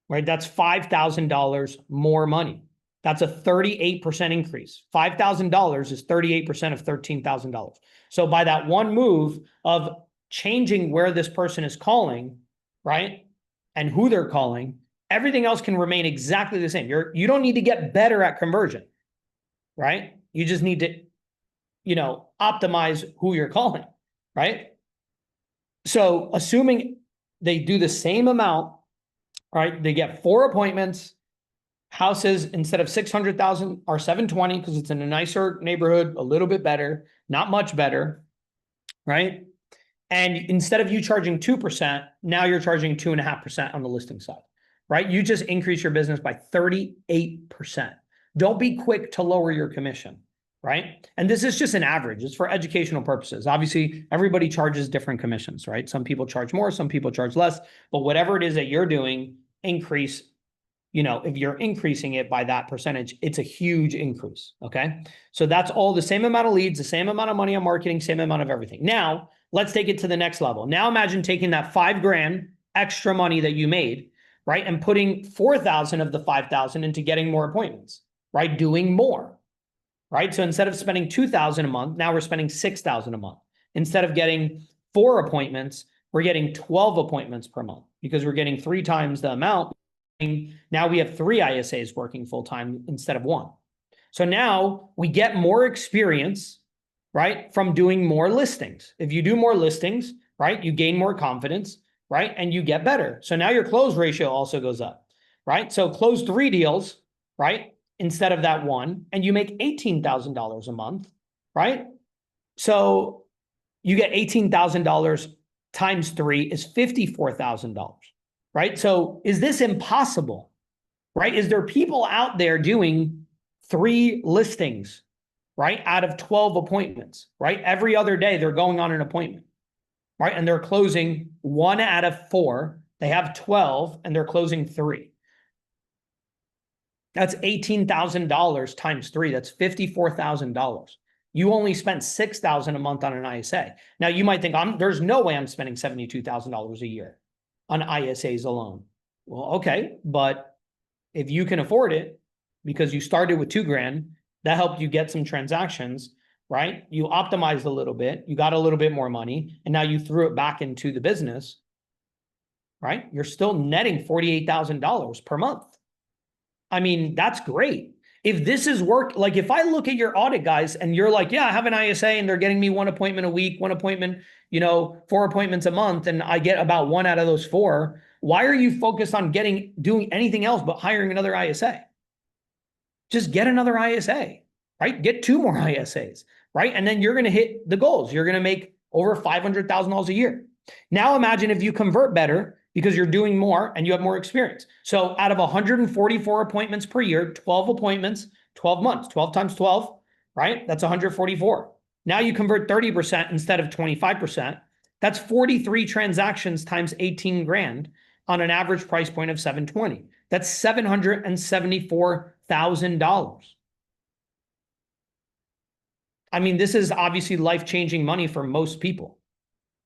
Right? That's $5,000 more money. That's a 38% increase. $5,000 is 38% of $13,000. So by that one move of changing where this person is calling, right, and who they're calling, everything else can remain exactly the same. You don't need to get better at conversion, right? You just need to, optimize who you're calling, right? So assuming they do the same amount, right? They get 4 appointments. Houses, instead of 600,000, are 720 because it's in a nicer neighborhood, a little bit better, not much better, right? And instead of you charging 2%, now you're charging 2.5% on the listing side, right? You just increase your business by 38%. Don't be quick to lower your commission, right? And this is just an average. It's for educational purposes. Obviously, everybody charges different commissions, right? Some people charge more, some people charge less, but whatever it is that you're doing, increase. If you're increasing it by that percentage, it's a huge increase. Okay. So that's all the same amount of leads, the same amount of money on marketing, same amount of everything. Now let's take it to the next level. Now imagine taking that 5 grand extra money that you made, right? And putting 4,000 of the 5,000 into getting more appointments, right? Doing more, right? So instead of spending 2,000 a month, now we're spending 6,000 a month. Instead of getting 4 appointments, we're getting 12 appointments per month because we're getting 3 times the amount. Now we have 3 ISAs working full-time instead of 1. So now we get more experience, right, from doing more listings. If you do more listings, right, you gain more confidence, right, and you get better. So now your close ratio also goes up, right? So close 3 deals, right, instead of that 1, and you make $18,000 a month, right? So you get $18,000 times 3 is $54,000. Right? So is this impossible? Right? Is there people out there doing 3 listings, right, out of 12 appointments, right? Every other day they're going on an appointment, right? And they're closing 1 out of 4. They have 12 and they're closing 3. That's $18,000 times 3. That's $54,000. You only spent $6,000 a month on an ISA. Now you might think there's no way I'm spending $72,000 a year on ISAs alone. Well, okay, but if you can afford it because you started with 2 grand, that helped you get some transactions, right? You optimized a little bit, you got a little bit more money, and now you threw it back into the business, right? You're still netting $48,000 per month. I mean, that's great. If this is work, like if I look at your audit guys and you're like, yeah, I have an ISA and they're getting me 1 appointment a week, 1 appointment, 4 appointments a month, and I get about 1 out of those 4. Why are you focused on doing anything else but hiring another ISA? Just get another ISA, right? Get 2 more ISAs, right? And then you're going to hit the goals. You're going to make over $500,000 a year. Now imagine if you convert better because you're doing more and you have more experience. So out of 144 appointments per year, 12 appointments, 12 months, 12 times 12, right? That's 144. Now you convert 30% instead of 25%. That's 43 transactions times 18 grand on an average price point of 720. That's $774,000. I mean, this is obviously life-changing money for most people,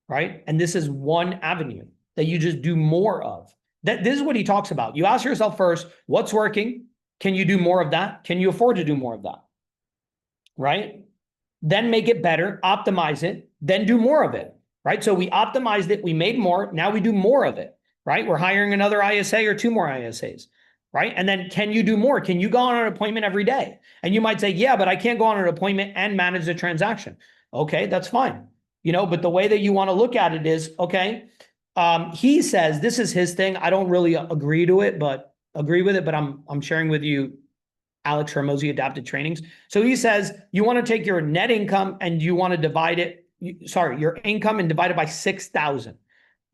right? And this is one avenue that you just do more of. This is what he talks about. You ask yourself first, what's working? Can you do more of that? Can you afford to do more of that? Right? Then make it better, optimize it, then do more of it, right? So we optimized it, we made more, now we do more of it, right? We're hiring another ISA or 2 more ISAs. right? And then can you do more? Can you go on an appointment every day? And you might say, yeah, but I can't go on an appointment and manage the transaction. Okay, that's fine. But the way that you want to look at it is, okay, he says this is his thing. I don't really agree with it, but I'm sharing with you Alex Hormozi adapted trainings. So he says you want to take your net income and you want to divide it, your income and divide it by 6,000,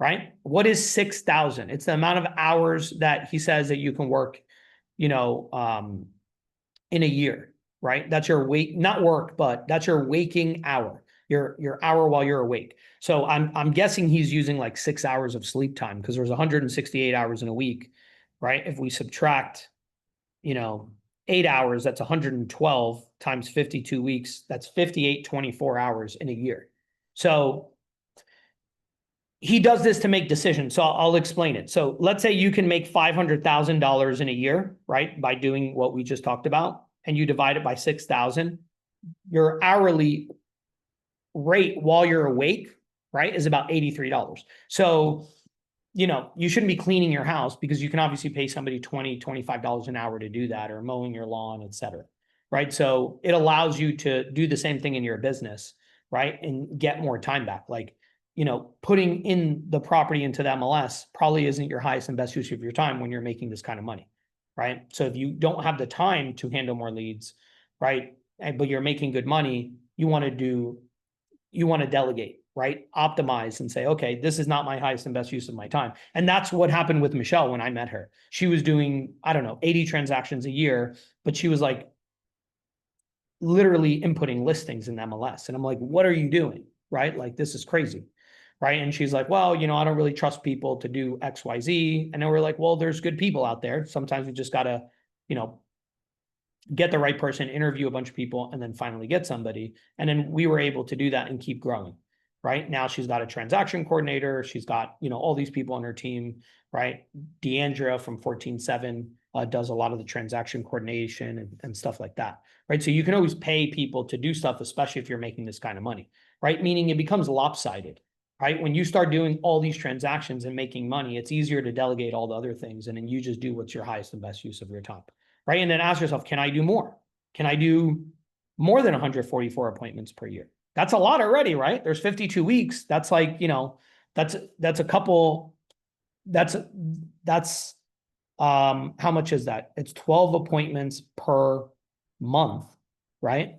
right? What is 6,000? It's the amount of hours that he says that you can work, in a year, right? That's your not work, but that's your waking hour, your hour while you're awake. So I'm guessing he's using like 6 hours of sleep time because there's 168 hours in a week, right? If we subtract, 8 hours, that's 112 times 52 weeks. That's 58, 24 hours in a year. So he does this to make decisions. So I'll explain it. So let's say you can make $500,000 in a year, right? By doing what we just talked about, and you divide it by 6,000, your hourly rate while you're awake, right, is about $83. So, you shouldn't be cleaning your house because you can obviously pay somebody $20, $25 an hour to do that, or mowing your lawn, et cetera, right? So it allows you to do the same thing in your business, right? And get more time back. Like, putting in the property into the MLS probably isn't your highest and best use of your time when you're making this kind of money, right? So if you don't have the time to handle more leads, right, but you're making good money, you want to delegate, right? Optimize and say, okay, this is not my highest and best use of my time. And that's what happened with Michelle when I met her. She was doing, I don't know, 80 transactions a year, but she was like literally inputting listings in MLS. And I'm like, what are you doing? Right? Like, this is crazy. Right. And she's like, well, I don't really trust people to do X, Y, Z. And then we're like, well, there's good people out there. Sometimes we just got to, get the right person, interview a bunch of people, and then finally get somebody. And then we were able to do that and keep growing. Right now, she's got a transaction coordinator. She's got, all these people on her team. Right. Deandra from 14-7 does a lot of the transaction coordination and stuff like that. Right. So you can always pay people to do stuff, especially if you're making this kind of money. Right. Meaning it becomes lopsided. Right. When you start doing all these transactions and making money, it's easier to delegate all the other things. And then you just do what's your highest and best use of your time. Right. And then ask yourself, can I do more? Can I do more than 144 appointments per year? That's a lot already, right? There's 52 weeks. That's like, that's a couple, that's how much is that? It's 12 appointments per month, right?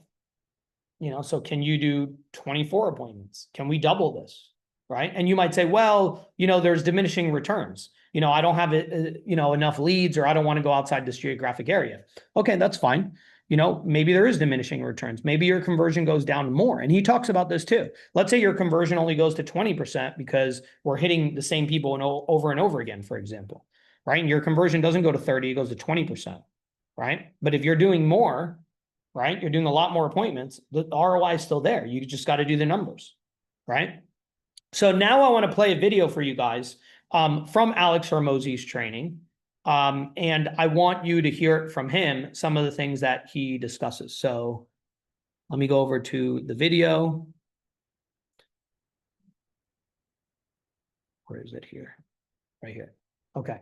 So can you do 24 appointments? Can we double this? Right. And you might say, well, there's diminishing returns. I don't have enough leads, or I don't want to go outside this geographic area. Okay, that's fine. Maybe there is diminishing returns. Maybe your conversion goes down more. And he talks about this too. Let's say your conversion only goes to 20% because we're hitting the same people over and over again, for example, right? And your conversion doesn't go to 30, it goes to 20%, right? But if you're doing more, right, you're doing a lot more appointments, the ROI is still there. You just got to do the numbers, right? So now I want to play a video for you guys from Alex Hormozi's training. And I want you to hear it from him, some of the things that he discusses. So let me go over to the video. Where is it here? Right here. Okay.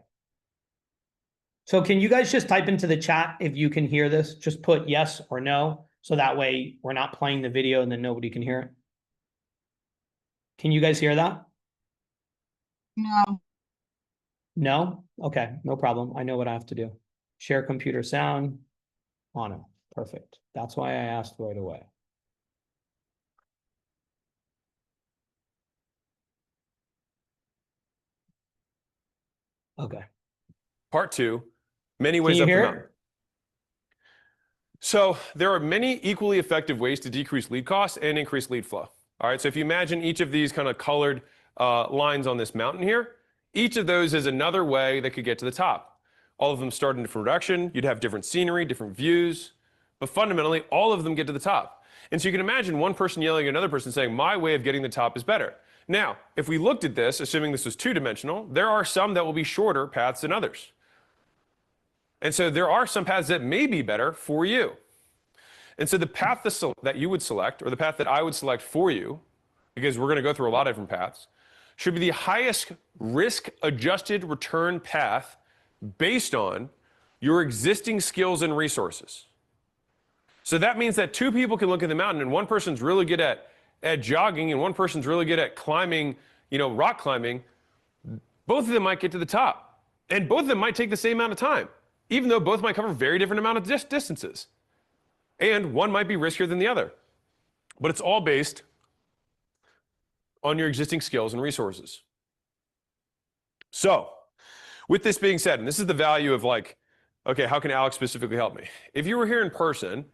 So can you guys just type into the chat if you can hear this? Just put yes or no. So that way we're not playing the video and then nobody can hear it. Can you guys hear that? No. No? Okay, no problem. I know what I have to do. Share computer sound. Mono. Perfect. That's why I asked right away. Okay. Part 2, many ways up the mountain. So there are many equally effective ways to decrease lead costs and increase lead flow. All right, so if you imagine each of these kind of colored lines on this mountain here, each of those is another way that could get to the top. All of them start in different direction. You'd have different scenery, different views, but fundamentally, all of them get to the top. And so you can imagine one person yelling at another person saying, my way of getting the top is better. Now, if we looked at this, assuming this was two-dimensional, there are some that will be shorter paths than others. And so there are some paths that may be better for you. And so the path that you would select, or the path that I would select for you, because we're going to go through a lot of different paths, should be the highest risk-adjusted return path based on your existing skills and resources. So that means that two people can look at the mountain and one person's really good at jogging and one person's really good at climbing, rock climbing. Both of them might get to the top, and both of them might take the same amount of time, even though both might cover very different amount of distances. And one might be riskier than the other. But it's all based on your existing skills and resources. So, with this being said, and this is the value of like, okay, how can Alex specifically help me? If you were here in person,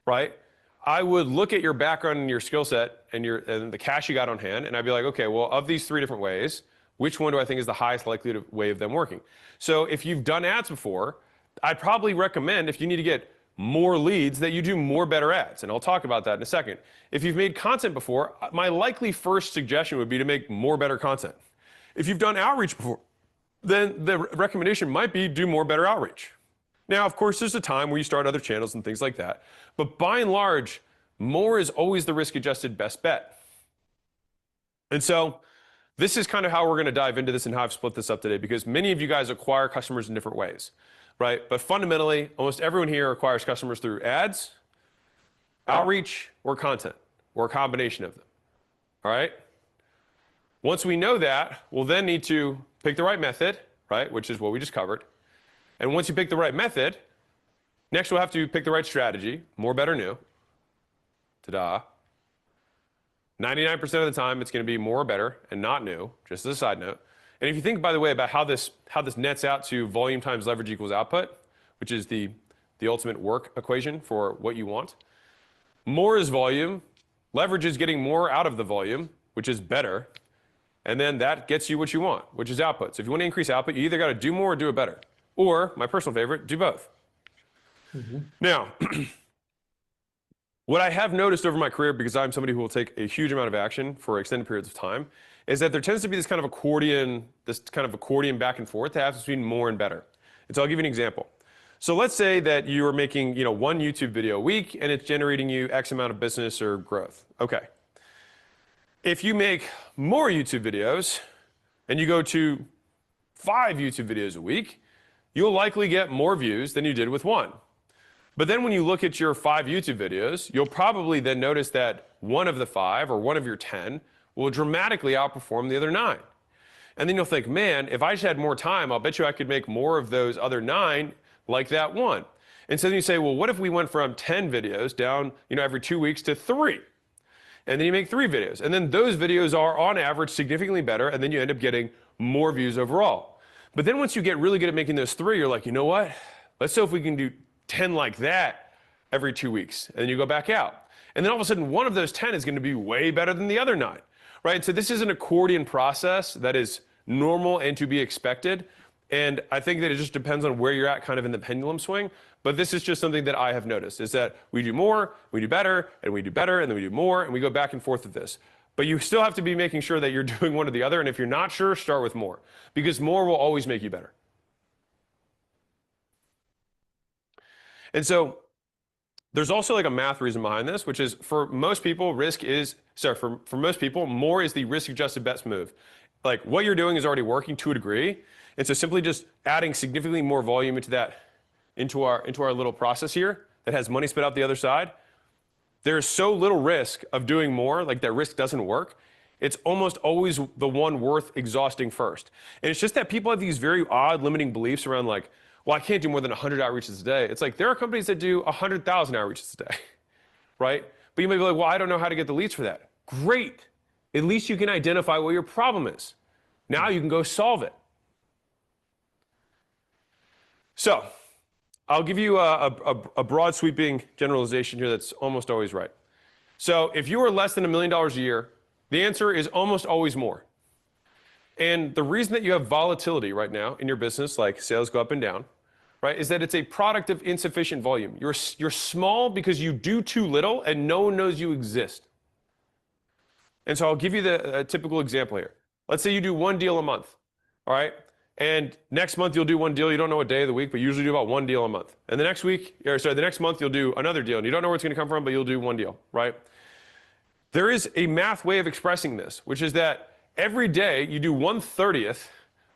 right, I would look at your background and your skill set and the cash you got on hand, and I'd be like, okay, well, of these 3 different ways, which one do I think is the highest likelihood way of them working? So if you've done ads before, I'd probably recommend, if you need to get more leads, that you do more better ads, and I'll talk about that in a second. If you've made content before, my likely first suggestion would be to make more better content. If you've done outreach before, then the recommendation might be do more better outreach. Now, of course, there's a time where you start other channels and things like that, but by and large, more is always the risk-adjusted best bet. And so this is kind of how we're going to dive into this and how I've split this up today, because many of you guys acquire customers in different ways, right? But fundamentally, almost everyone here acquires customers through ads, outreach, or content, or a combination of them, all right? Once we know that, we'll then need to pick the right method, right, which is what we just covered. And once you pick the right method, next we'll have to pick the right strategy, more, better, new. Ta-da. 99% of the time, it's going to be more or better and not new, just as a side note. And if you think, by the way, about how this nets out to volume times leverage equals output, which is the ultimate work equation for what you want, more is volume, leverage is getting more out of the volume, which is better, and then that gets you what you want, which is output. So if you want to increase output, you either got to do more or do it better. Or, my personal favorite, do both. Mm-hmm. Now, what I have noticed over my career, because I'm somebody who will take a huge amount of action for extended periods of time, is that there tends to be this kind of accordion back and forth that happens between more and better. And so I'll give you an example. So let's say that you are making, one YouTube video a week and it's generating you X amount of business or growth. Okay. If you make more YouTube videos and you go to 5 YouTube videos a week, you'll likely get more views than you did with 1. But then when you look at your 5 YouTube videos, you'll probably then notice that one of the 5 or one of your 10 will dramatically outperform the other 9. And then you'll think, man, if I just had more time, I'll bet you I could make more of those other 9 like that one. And so then you say, well, what if we went from 10 videos down, every 2 weeks to 3? And then you make 3 videos. And then those videos are on average significantly better, and then you end up getting more views overall. But then once you get really good at making those 3, you're like, you know what? Let's see if we can do 10 like that every 2 weeks. And then you go back out. And then all of a sudden, one of those 10 is going to be way better than the other 9, right? So this is an accordion process that is normal and to be expected. And I think that it just depends on where you're at kind of in the pendulum swing. But this is just something that I have noticed, is that we do more, we do better, and we do better, and then we do more, and we go back and forth with this. But you still have to be making sure that you're doing one or the other. And if you're not sure, start with more, because more will always make you better. And so there's also like a math reason behind this, which is for most people, for most people, more is the risk-adjusted best move. Like what you're doing is already working to a degree. And so simply just adding significantly more volume into our little process here that has money spit out the other side, there's so little risk of doing more, like that risk doesn't work. It's almost always the one worth exhausting first. And it's just that people have these very odd limiting beliefs around like, well, I can't do more than 100 outreaches a day. It's like there are companies that do 100,000 outreaches a day, right? But you may be like, well, I don't know how to get the leads for that. Great. At least you can identify what your problem is. Now you can go solve it. So I'll give you a broad sweeping generalization here that's almost always right. So if you are less than $1 million a year, the answer is almost always more. And the reason that you have volatility right now in your business, like sales go up and down, right, is that it's a product of insufficient volume. You're small because you do too little and no one knows you exist. And so I'll give you the typical example here. Let's say you do 1 deal a month, all right? And next month you'll do 1 deal. You don't know what day of the week, but you usually do about 1 deal a month. And the next month you'll do another deal. And you don't know where it's going to come from, but you'll do 1 deal, right? There is a math way of expressing this, which is that every day you do 1/30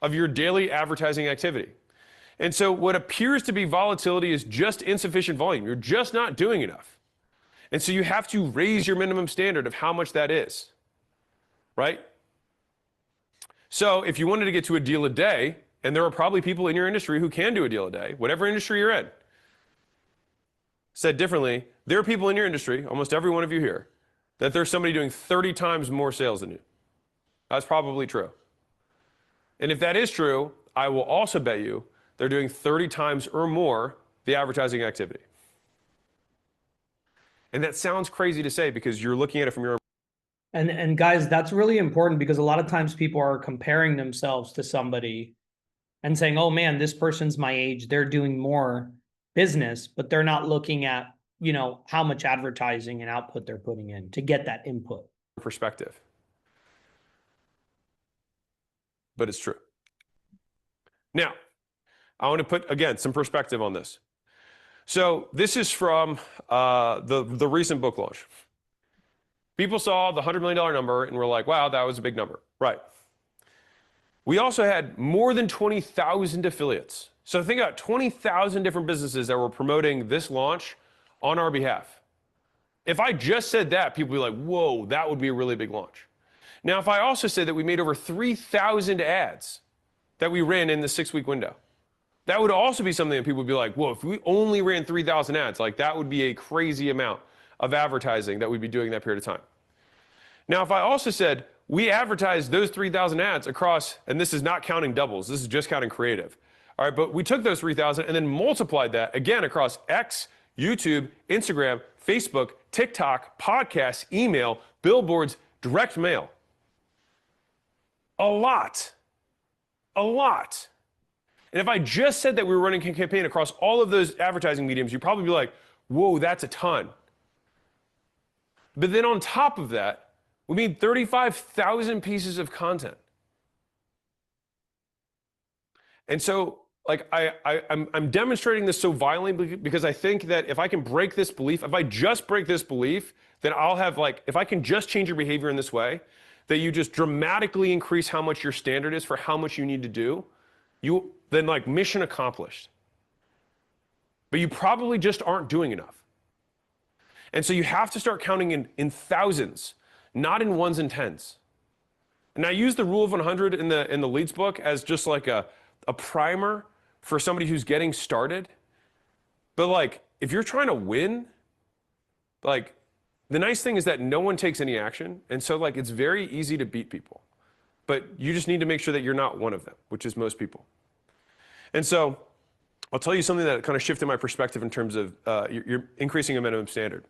of your daily advertising activity. And so what appears to be volatility is just insufficient volume. You're just not doing enough. And so you have to raise your minimum standard of how much that is, right? So if you wanted to get to a deal a day, and there are probably people in your industry who can do a deal a day, whatever industry you're in. Said differently, there are people in your industry, almost every one of you here, that there's somebody doing 30 times more sales than you. That's probably true. And if that is true, I will also bet you they're doing 30 times or more the advertising activity. And that sounds crazy to say because you're looking at it from your own. And guys, that's really important because a lot of times people are comparing themselves to somebody and saying, oh man, this person's my age, they're doing more business, but they're not looking at, you know, how much advertising and output they're putting in to get that input. Perspective. But it's true. Now, I want to put, again, some perspective on this. So this is from the recent book launch. People saw the $100 million number and were like, wow, that was a big number. Right. We also had more than 20,000 affiliates. So think about 20,000 different businesses that were promoting this launch on our behalf. If I just said that, people would be like, whoa, that would be a really big launch. Now, if I also said that we made over 3,000 ads that we ran in the 6-week window, that would also be something that people would be like, whoa, if we only ran 3,000 ads, like that would be a crazy amount of advertising that we'd be doing that period of time. Now, if I also said we advertised those 3,000 ads across, and this is not counting doubles, this is just counting creative. All right, but we took those 3,000 and then multiplied that again across X, YouTube, Instagram, Facebook, TikTok, podcasts, email, billboards, direct mail. A lot. A lot. And if I just said that we were running a campaign across all of those advertising mediums, you'd probably be like, whoa, that's a ton. But then on top of that, we made 35,000 pieces of content. And so, like, I'm demonstrating this so violently because I think that if I can break this belief, if I just break this belief, then I'll have, like, if I can just change your behavior in this way, that you just dramatically increase how much your standard is for how much you need to do, then, like, mission accomplished. But you probably just aren't doing enough. And so you have to start counting in thousands, not in ones and tens. And I use the rule of 100 in the leads book as just like a primer for somebody who's getting started. But like, if you're trying to win, like, the nice thing is that no one takes any action. And so, like, it's very easy to beat people. But you just need to make sure that you're not one of them, which is most people. And so I'll tell you something that kind of shifted my perspective in terms of you're increasing a minimum standard.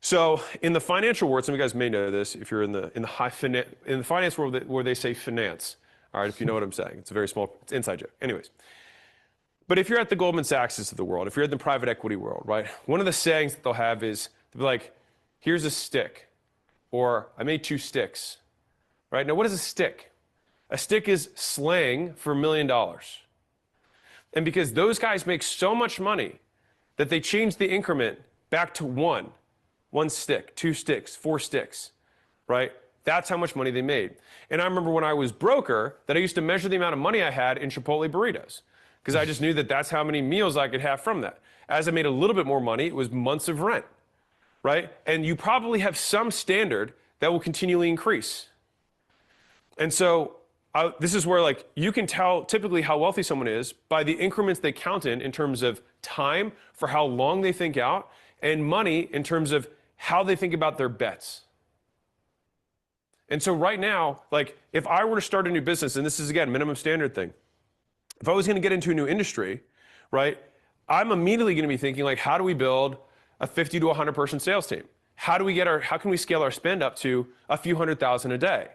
So in the financial world, some of you guys may know this if you're in the finance world where they say finance. All right, if you know what I'm saying, it's a very small, it's inside joke. Anyways, but if you're at the Goldman Sachs's of the world, if you're in the private equity world, right, one of the sayings that they'll have is they'll be like, here's a stick, or I made 2 sticks, right? Now, what is a stick? A stick is slang for $1 million. And because those guys make so much money that they change the increment back to 1 stick, 2 sticks, 4 sticks, right? That's how much money they made. And I remember when I was broker that I used to measure the amount of money I had in Chipotle burritos because I just knew that that's how many meals I could have from that. As I made a little bit more money, it was months of rent, right? And you probably have some standard that will continually increase. And so this is where, like, you can tell typically how wealthy someone is by the increments they count in terms of time for how long they think out, and money in terms of how they think about their bets. And so right now, like, if I were to start a new business, and this is, again, minimum standard thing, if I was going to get into a new industry, right, I'm immediately going to be thinking, like, how do we build a 50 to 100 person sales team? How can we scale our spend up to a few $100,000 a day?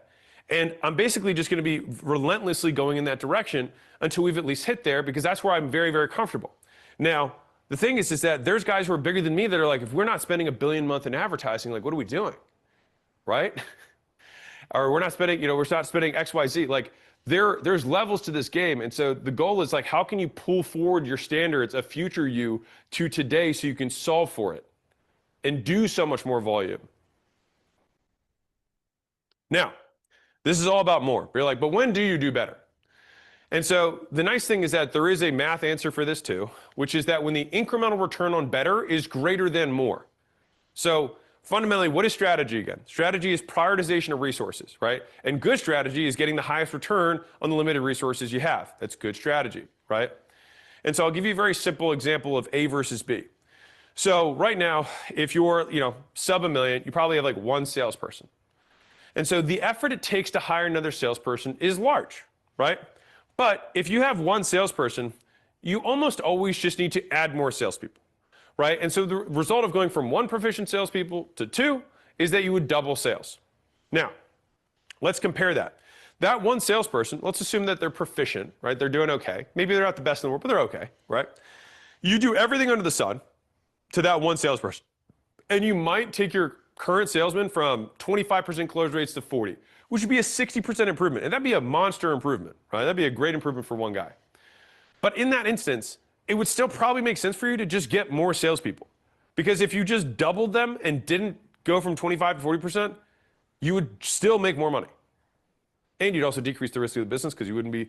And I'm basically just going to be relentlessly going in that direction until we've at least hit there, because that's where I'm very, very comfortable. Now, the thing is that there's guys who are bigger than me that are like, if we're not spending $1 billion a month in advertising, like, what are we doing? Right? Or we're not spending, we're not spending X, Y, Z. Like, there's levels to this game. And so the goal is, like, how can you pull forward your standards of future you to today so you can solve for it and do so much more volume? Now, this is all about more. You're like, but when do you do better? And so the nice thing is that there is a math answer for this too, which is that when the incremental return on better is greater than more. So fundamentally, what is strategy again? Strategy is prioritization of resources, right? And good strategy is getting the highest return on the limited resources you have. That's good strategy, right? And so I'll give you a very simple example of A versus B. So right now, if you're, sub $1 million, you probably have like one salesperson. And so the effort it takes to hire another salesperson is large, right? But if you have one salesperson, you almost always just need to add more salespeople, right? And so the result of going from one proficient salespeople to two is that you would double sales. Now, let's compare that. That one salesperson, let's assume that they're proficient, right? They're doing okay. Maybe they're not the best in the world, but they're okay, right? You do everything under the sun to that one salesperson. And you might take your current salesman from 25% close rates to 40, which would be a 60% improvement. And that'd be a monster improvement, right? That'd be a great improvement for one guy. But in that instance, it would still probably make sense for you to just get more salespeople. Because if you just doubled them and didn't go from 25 to 40%, you would still make more money. And you'd also decrease the risk of the business because you wouldn't be,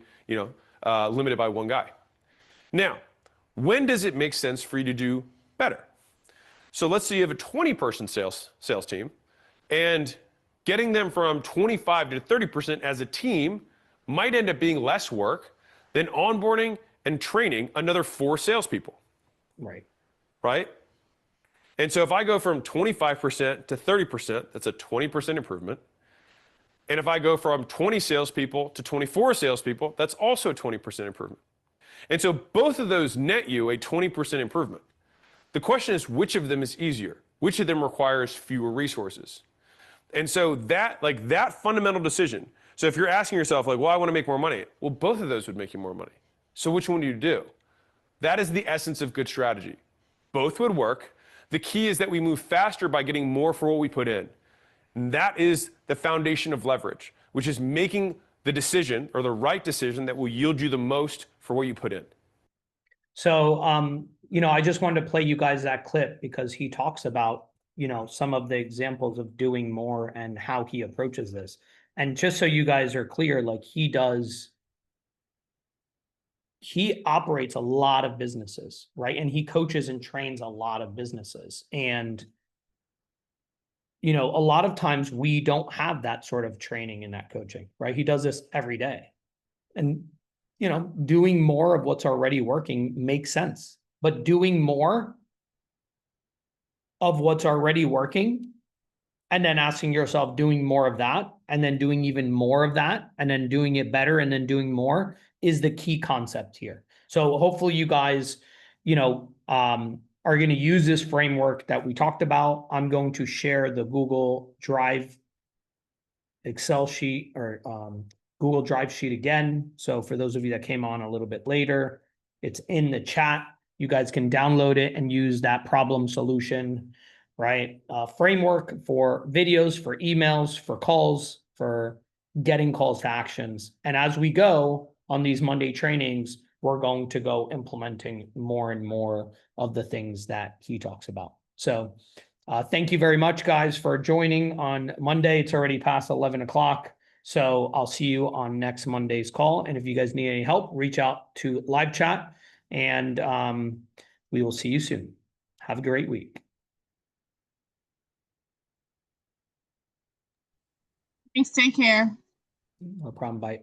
limited by one guy. Now, when does it make sense for you to do better? So let's say you have a 20-person sales team, and getting them from 25 to 30% as a team might end up being less work than onboarding and training another 4 salespeople. Right. Right? And so if I go from 25% to 30%, that's a 20% improvement. And if I go from 20 salespeople to 24 salespeople, that's also a 20% improvement. And so both of those net you a 20% improvement. The question is, which of them is easier? Which of them requires fewer resources? And so that fundamental decision. So if you're asking yourself, I want to make more money. Well, both of those would make you more money. So which one do you do? That is the essence of good strategy. Both would work. The key is that we move faster by getting more for what we put in. And that is the foundation of leverage, which is making the decision or the right decision that will yield you the most for what you put in. So, I just wanted to play you guys that clip because he talks about, some of the examples of doing more and how he approaches this. And just so you guys are clear, he operates a lot of businesses, right? And he coaches and trains a lot of businesses. And, a lot of times we don't have that sort of training in that coaching, right? He does this every day. And, doing more of what's already working makes sense. But doing more of what's already working and then asking yourself, doing more of that, and then doing even more of that, and then doing it better, and then doing more is the key concept here. So hopefully you guys, are going to use this framework that we talked about. I'm going to share the Google Drive Excel sheet or Google Drive sheet again. So for those of you that came on a little bit later, it's in the chat. You guys can download it and use that problem solution, right? Framework for videos, for emails, for calls, for getting calls to actions. And as we go on these Monday trainings, we're going to go implementing more and more of the things that he talks about. So thank you very much, guys, for joining on Monday. It's already past 11 o'clock. So I'll see you on next Monday's call. And if you guys need any help, reach out to live chat and we will see you soon. Have a great week. Thanks. Take care. No problem. Bye.